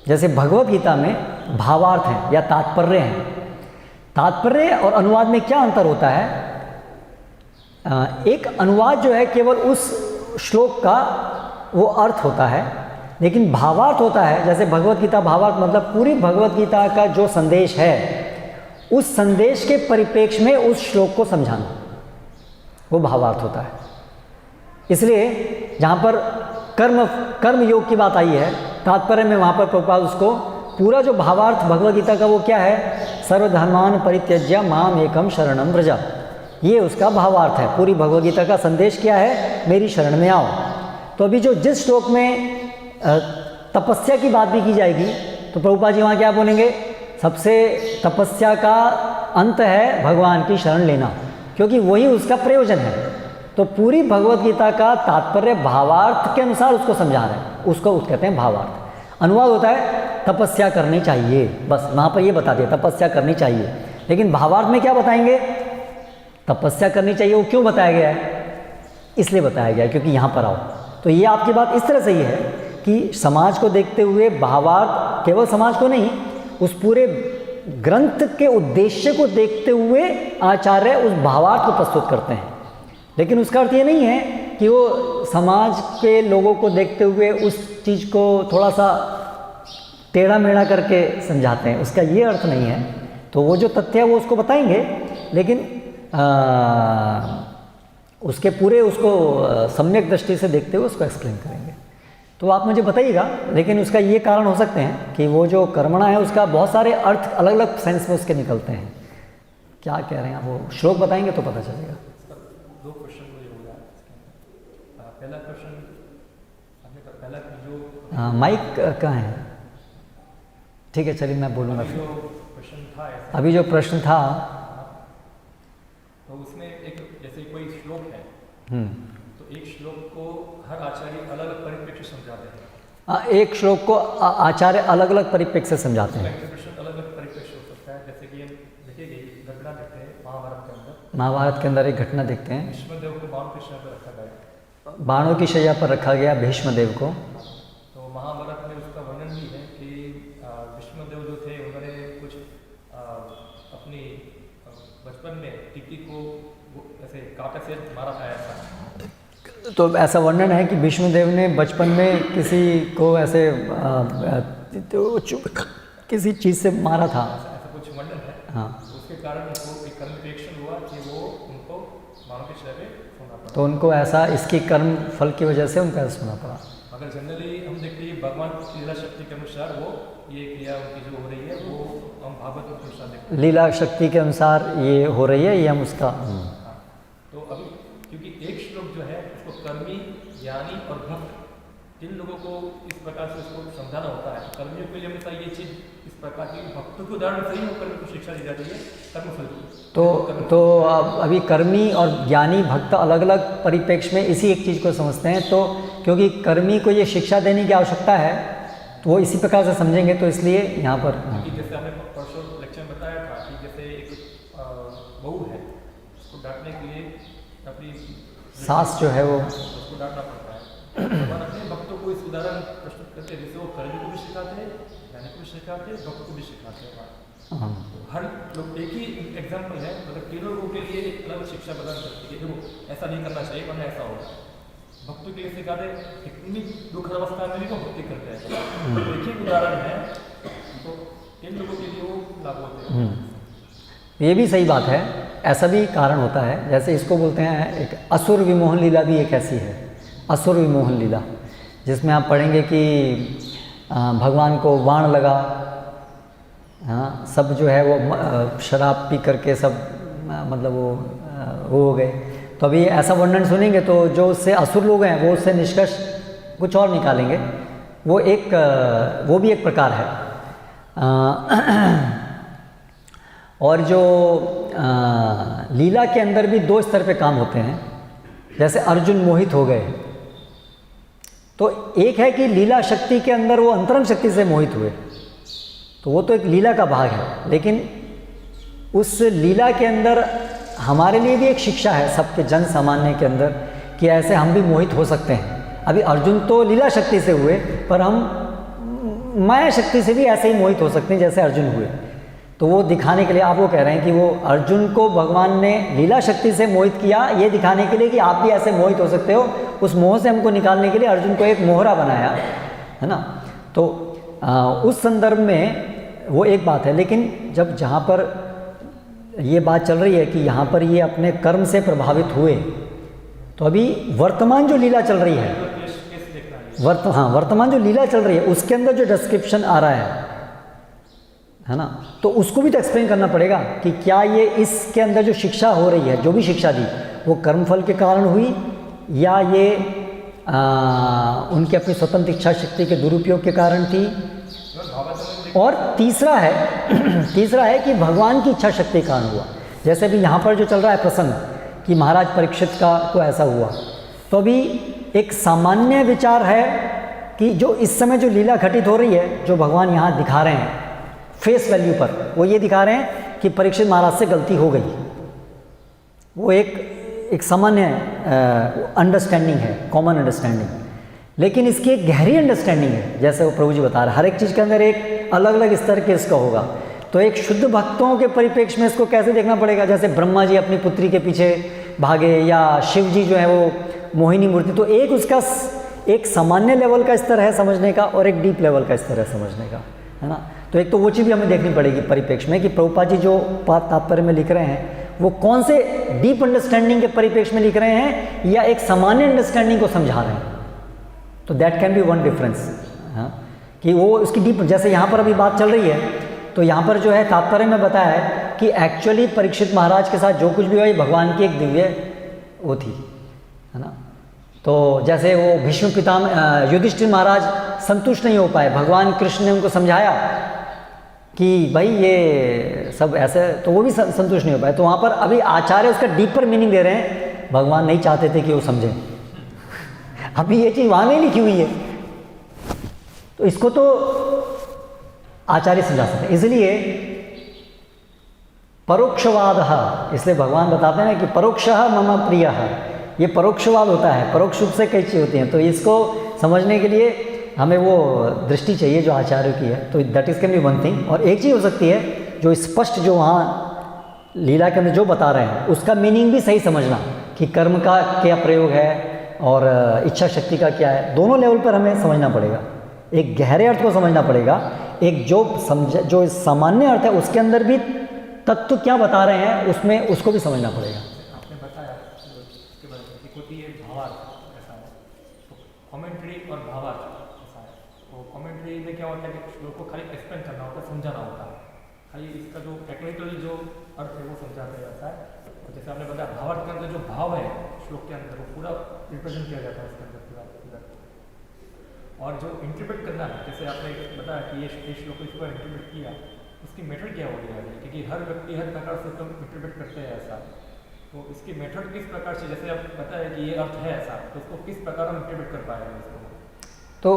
[SPEAKER 1] जैसे भगवत गीता में भावार्थ है या तात्पर्य है, तात्पर्य और अनुवाद में क्या अंतर होता है? एक अनुवाद जो है केवल उस श्लोक का वो अर्थ होता है, लेकिन भावार्थ होता है, जैसे भगवत गीता भावार्थ मतलब पूरी भगवत गीता का जो संदेश है उस संदेश के परिप्रेक्ष्य में उस श्लोक को समझाना, वो भावार्थ होता है। इसलिए जहाँ पर कर्म योग की बात आई है, तात्पर्य में वहाँ पर प्रभुपाद उसको पूरा जो भावार्थ भगवत गीता का वो क्या है, सर्वधर्मान परित्यज्य माम एकम शरणम व्रज, ये उसका भावार्थ है। पूरी भगवत गीता का संदेश क्या है, मेरी शरण में आओ। तो अभी जो जिस श्लोक में तपस्या की बात भी की जाएगी तो प्रभुपाद जी वहाँ क्या बोलेंगे, सबसे तपस्या का अंत है भगवान की शरण लेना, क्योंकि वही उसका प्रयोजन है। तो पूरी भगवत गीता का तात्पर्य भावार्थ के अनुसार उसको समझा रहे हैं, उसको कहते हैं भावार्थ। अनुवाद होता है तपस्या करनी चाहिए, बस वहाँ पर ये बता दिया तपस्या करनी चाहिए, लेकिन भावार्थ में क्या बताएंगे, तपस्या करनी चाहिए वो क्यों बताया गया है, इसलिए बताया गया है क्योंकि यहाँ पर आओ। तो ये आपकी बात इस तरह से ही है कि समाज को देखते हुए भावार्थ, केवल समाज को नहीं, उस पूरे ग्रंथ के उद्देश्य को देखते हुए आचार्य उस भावार्थ को प्रस्तुत करते हैं। लेकिन उसका अर्थ ये नहीं है कि वो समाज के लोगों को देखते हुए उस चीज़ को थोड़ा सा टेढ़ा मेढ़ा करके समझाते हैं, उसका ये अर्थ नहीं है। तो वो जो तथ्य है वो उसको बताएंगे, लेकिन उसके पूरे उसको सम्यक दृष्टि से देखते हुए उसको एक्सप्लेन करेंगे। तो आप मुझे बताइएगा, लेकिन उसका ये कारण हो सकते हैं कि वो जो कर्मणा है उसका बहुत सारे अर्थ अलग अलग सेंस में उसके निकलते हैं। क्या कह रहे हैं वो श्लोक बताएंगे तो पता चलेगा।
[SPEAKER 3] दो क्वेश्चन मुझे हो रहा है। पहला क्वेश्चन आपने कहा, पहला जो
[SPEAKER 1] माइक कहाँ है, ठीक है चलिए मैं बोलूँगा
[SPEAKER 3] जो
[SPEAKER 1] फिर।
[SPEAKER 3] क्वेश्चन था ऐसा,
[SPEAKER 1] अभी जो प्रश्न था
[SPEAKER 3] तो उसमें एक जैसे कोई श्लोक है तो एक श्लोक को हर आचार्य अलग अलग परिप्रेक्ष्य समझाते हैं।
[SPEAKER 1] एक श्लोक को आचार्य अलग अलग परिप्रेक्ष्य से समझाते हैं।
[SPEAKER 3] इंटरप्रिटेशन अलग अलग परिप्रेक्ष्य हो सकता है। जैसे कि देखिए घटना देखते हैं महाभारत के अंदर,
[SPEAKER 1] महाभारत के अंदर एक घटना देखते हैं,
[SPEAKER 3] भीष्मदेव को बाण की शैया पर रखा गया,
[SPEAKER 1] बाणों की शैया पर रखा गया भीष्मदेव को।
[SPEAKER 3] तो महाभारत में उसका वर्णन भी है कि भीष्मदेव जो थे उन्होंने कुछ अपनी बचपन में टिक्की को ऐसे कांटे से मारा था ऐसा।
[SPEAKER 1] तो ऐसा वर्णन है कि भीष्मदेव ने बचपन में किसी को ऐसे किसी चीज़ से मारा था।
[SPEAKER 3] ऐसा कुछ वर्णन
[SPEAKER 1] हाँ,
[SPEAKER 3] उसके कारण उनको एक कर्म रिएक्शन हुआ कि वो उनको मानव के शरीर में होना पड़ा।
[SPEAKER 1] तो उनको ऐसा इसकी कर्म फल की वजह से उनको ऐसा सुना पड़ा।
[SPEAKER 3] अगर जनरली हम देखते हैं भगवान की लीला शक्ति के अनुसार वो ये क्रिया उनकी जो हो रही है वो हम भागवत के अनुसार देखते हैं।
[SPEAKER 1] लीला शक्ति के अनुसार ये हो रही है, ये हम उसका
[SPEAKER 3] हाँ, तो अभी क्योंकि एक श्लोक जो है उसको कर्मी, ज्ञानी और भक्त इन लोगों को इस प्रकार से उसको समझाना होता है। कर्मियों के लिए हमेशा ये चीज़ इस प्रकार की भक्तों को उदाहरण से ही वो कर्मी को शिक्षा दी जाती है कर्मफल की।
[SPEAKER 1] तो अब अभी कर्मी और ज्ञानी भक्त अलग अलग परिप्रेक्ष्य में इसी एक चीज़ को समझते हैं। तो क्योंकि कर्मी को ये शिक्षा देने की आवश्यकता है तो वो इसी प्रकार से समझेंगे, तो इसलिए यहाँ पर
[SPEAKER 3] क्योंकि जैसे हमने परसों लेक्चर में बताया था कि जैसे एक बहू है उसको डांटने के लिए अपनी
[SPEAKER 1] सास जो है वो
[SPEAKER 3] उसको डांटना पड़ता है। भगवान अपने भक्तों को इस उदाहरण प्रस्तुत करते हैं, जैसे वो कर्मी को भी सिखाते हैं, ज्ञानी को भी सिखाते हैं, भक्त को भी सिखाते हैं।
[SPEAKER 1] हाँ,
[SPEAKER 3] हर लोग एक ही एग्जाम्पल है, मतलब तीनों लोगों के लिए एक अलग शिक्षा प्रदान करती है। देखो ऐसा नहीं करना चाहिए वरना ऐसा होगा। भक्तों के लिए सिखाते इतनी दुखद अवस्था में भी वो भक्ति करते हैं। एक ही उदाहरण है, तो इन लोगों के लिए वो लागू होते हैं।
[SPEAKER 1] ये भी सही बात है। ऐसा भी कारण होता है, जैसे इसको बोलते हैं एक असुर विमोहन लीला भी एक ऐसी है, असुर विमोहन लीला, जिसमें आप पढ़ेंगे कि भगवान को वाण लगा, हाँ, सब जो है वो शराब पी करके सब मतलब वो हो गए। तो अभी ऐसा वर्णन सुनेंगे तो जो उससे असुर लोग हैं वो उससे निष्कर्ष कुछ और निकालेंगे। वो भी एक प्रकार है। और जो लीला के अंदर भी दो स्तर पे काम होते हैं। जैसे अर्जुन मोहित हो गए, तो एक है कि लीला शक्ति के अंदर वो अंतरंग शक्ति से मोहित हुए, तो वो तो एक लीला का भाग है। लेकिन उस लीला के अंदर हमारे लिए भी एक शिक्षा है, सबके जन सामान्य के अंदर, कि ऐसे हम भी मोहित हो सकते हैं। अभी अर्जुन तो लीला शक्ति से हुए, पर हम माया शक्ति से भी ऐसे ही मोहित हो सकते हैं जैसे अर्जुन हुए। तो वो दिखाने के लिए आप वो कह रहे हैं कि वो अर्जुन को भगवान ने लीला शक्ति से मोहित किया, ये दिखाने के लिए कि आप भी ऐसे मोहित हो सकते हो। उस मोह से हमको निकालने के लिए अर्जुन को एक मोहरा बनाया, है ना। तो उस संदर्भ में वो एक बात है। लेकिन जब जहाँ पर ये बात चल रही है कि यहाँ पर ये अपने कर्म से प्रभावित हुए, तो अभी वर्तमान जो लीला चल रही है, वर्तमान जो लीला चल रही है उसके अंदर जो डिस्क्रिप्शन आ रहा है ना, तो उसको भी तो एक्सप्लेन करना पड़ेगा कि क्या ये इसके अंदर जो शिक्षा हो रही है, जो भी शिक्षा दी, वो कर्मफल के कारण हुई या ये उनकी अपनी स्वतंत्र इच्छा शक्ति के दुरुपयोग के कारण थी। और तीसरा है कि भगवान की इच्छा शक्ति के कारण हुआ। जैसे अभी यहाँ पर जो चल रहा है प्रसंग कि महाराज परीक्षित को ऐसा हुआ, तो अभी एक सामान्य विचार है कि जो इस समय जो लीला घटित हो रही है, जो भगवान यहाँ दिखा रहे हैं फेस वैल्यू पर, वो ये दिखा रहे हैं कि परीक्षित महाराज से गलती हो गई। वो एक सामान्य अंडरस्टैंडिंग है, कॉमन अंडरस्टैंडिंग। लेकिन इसकी एक गहरी अंडरस्टैंडिंग है, जैसे वो प्रभु जी बता रहे हैं, हर एक चीज़ के अंदर एक अलग अलग स्तर के इसका होगा। तो एक शुद्ध भक्तों के परिप्रेक्ष्य में इसको कैसे देखना पड़ेगा, जैसे ब्रह्मा जी अपनी पुत्री के पीछे भागे या शिव जी जो है वो मोहिनी मूर्ति, तो एक उसका एक सामान्य लेवल का स्तर है समझने का और एक डीप लेवल का स्तर है समझने का, है ना। तो एक तो वो चीज़ भी हमें देखनी पड़ेगी परिप्रेक्ष्य में कि प्रभुपाद जी जो तात्पर्य में लिख रहे हैं वो कौन से डीप अंडरस्टैंडिंग के परिप्रेक्ष्य में लिख रहे हैं या एक सामान्य अंडरस्टैंडिंग को समझा रहे हैं। तो that can be one difference, हाँ, कि वो उसकी डीप, जैसे यहाँ पर अभी बात चल रही है तो यहाँ पर जो है तात्पर्य में बताया है कि एक्चुअली परीक्षित महाराज के साथ जो कुछ भी हुआ ये भगवान की एक दिव्य वो थी, है ना। तो जैसे वो भीष्म पितामह युधिष्ठिर महाराज संतुष्ट नहीं हो पाए, भगवान कृष्ण ने उनको समझाया कि भाई ये सब ऐसे, तो वो भी संतुष्ट नहीं हो पाए। तो वहाँ पर अभी आचार्य उसका डीपर मीनिंग दे रहे हैं, भगवान नहीं चाहते थे कि वो समझें। अभी ये चीज़ वहाँ नहीं लिखी हुई है, तो इसको तो आचार्य समझा सकते हैं। इसलिए परोक्षवाद, इसलिए भगवान बताते हैं कि परोक्षः मम प्रियः, ये परोक्षवाद होता है, परोक्ष रूप से कई चीज़ होती हैं। तो इसको समझने के लिए हमें वो दृष्टि चाहिए जो आचार्य की है। तो that is can be one thing. और एक चीज़ हो सकती है जो स्पष्ट जो वहाँ लीला के अंदर जो बता रहे हैं उसका मीनिंग भी सही समझना कि कर्म का क्या प्रयोग है और इच्छा शक्ति का क्या है। दोनों लेवल पर हमें समझना पड़ेगा, एक गहरे अर्थ को समझना पड़ेगा, एक जो सामान्य अर्थ है उसके अंदर भी तत्व क्या बता रहे हैं उसमें उसको भी समझना पड़ेगा।
[SPEAKER 3] आपने बताया इसके बारे में एक होती है भावार्थ, ऐसा है तो कमेंट्री और भावार्थ ऐसा है। तो कमेंट्री में क्या होता है कि श्लोक को खाली एक्सप्लेन करना होता है, समझाना होता है, खाली इसका जो टेक्निकल जो अर्थ है वो समझाते हैं ऐसा है। तो जैसे आपने बताया भावार्थ के अंदर जो भाव है श्लोक के अंदर वो पूरा रिप्रेजेंट किया जाता है इसके अंदर पूरा। और जो इंटरप्रेट करना है, जैसे आपने बताया कि ये श्लोक इसको इंटरप्रेट किया, उसकी मेथड क्या होगी आगे, क्योंकि हर व्यक्ति हर प्रकार से उसको इंटरप्रेट करते हैं ऐसा। तो इसकी मेथड किस प्रकार से, जैसे आप बताया कि ये अर्थ है ऐसा, तो उसको किस प्रकार हम इंटरप्रेट कर पाएंगे इसको?
[SPEAKER 1] तो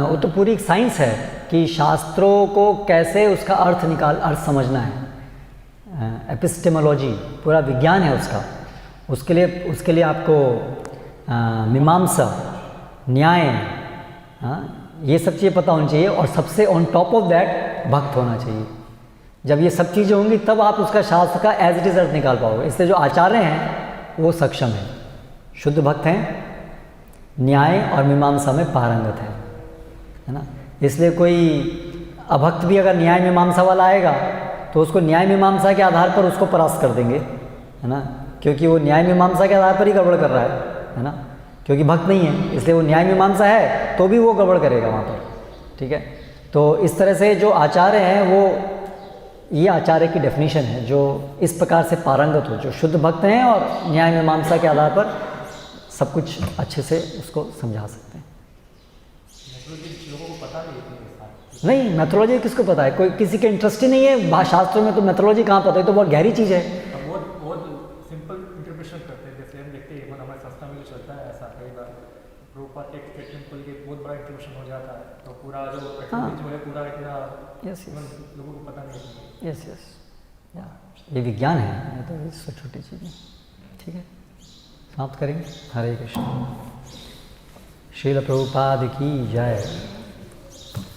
[SPEAKER 1] वो तो पूरी एक साइंस है कि शास्त्रों को कैसे उसका अर्थ समझना है। एपिस्टेमोलॉजी पूरा विज्ञान है उसका। उसके लिए आपको मीमांसा, न्याय, ये सब चीज़ें पता होनी चाहिए, और सबसे ऑन टॉप ऑफ दैट भक्त होना चाहिए। जब ये सब चीज़ें होंगी तब आप उसका शास्त्र का एज इट इज़ अर्थ निकाल पाओगे। इसलिए जो आचार्य हैं वो सक्षम हैं, शुद्ध भक्त हैं, न्याय और मीमांसा में पारंगत है ना। इसलिए कोई अभक्त भी अगर न्याय मीमांसा वाला आएगा तो उसको न्याय मीमांसा के आधार पर उसको परास्त कर देंगे, है ना, क्योंकि वो न्याय मीमांसा के आधार पर ही गड़बड़ कर रहा है ना, क्योंकि भक्त नहीं है। इसलिए वो न्याय मीमांसा है तो भी वो गड़बड़ करेगा वहाँ पर, ठीक है। तो इस तरह से जो आचार्य हैं वो, ये आचार्य की डेफिनेशन है, जो इस प्रकार से पारंगत हो, जो शुद्ध भक्त हैं और न्याय मीमांसा के आधार पर सब कुछ अच्छे से उसको समझा सकते हैं।
[SPEAKER 3] लोगों को पता
[SPEAKER 1] नहीं मैथोलॉजी किसको पता है, कोई किसी के इंटरेस्ट ही नहीं है शास्त्रों में, तो मैथोलॉजी कहाँ पता है, तो बहुत गहरी चीज़ है।
[SPEAKER 3] बहुत सिंपल इंटरप्रिटेशन करते हैं, जैसे हम देखते हैं हमारे संस्था में भी चलता है ऐसा, कई बार प्रभुपाद के स्टेटमेंट को लेकर बहुत बड़ा इंटरप्रिटेशन हो जाता है, तो पूरा जो जो है पूरा इतना लोगों को पता नहीं।
[SPEAKER 1] यस ये विज्ञान है, ये तो इससे छोटी चीज़ है, ठीक है। समाप्त करेंगे। हरे कृष्ण। श्रील प्रभुपाद की जय।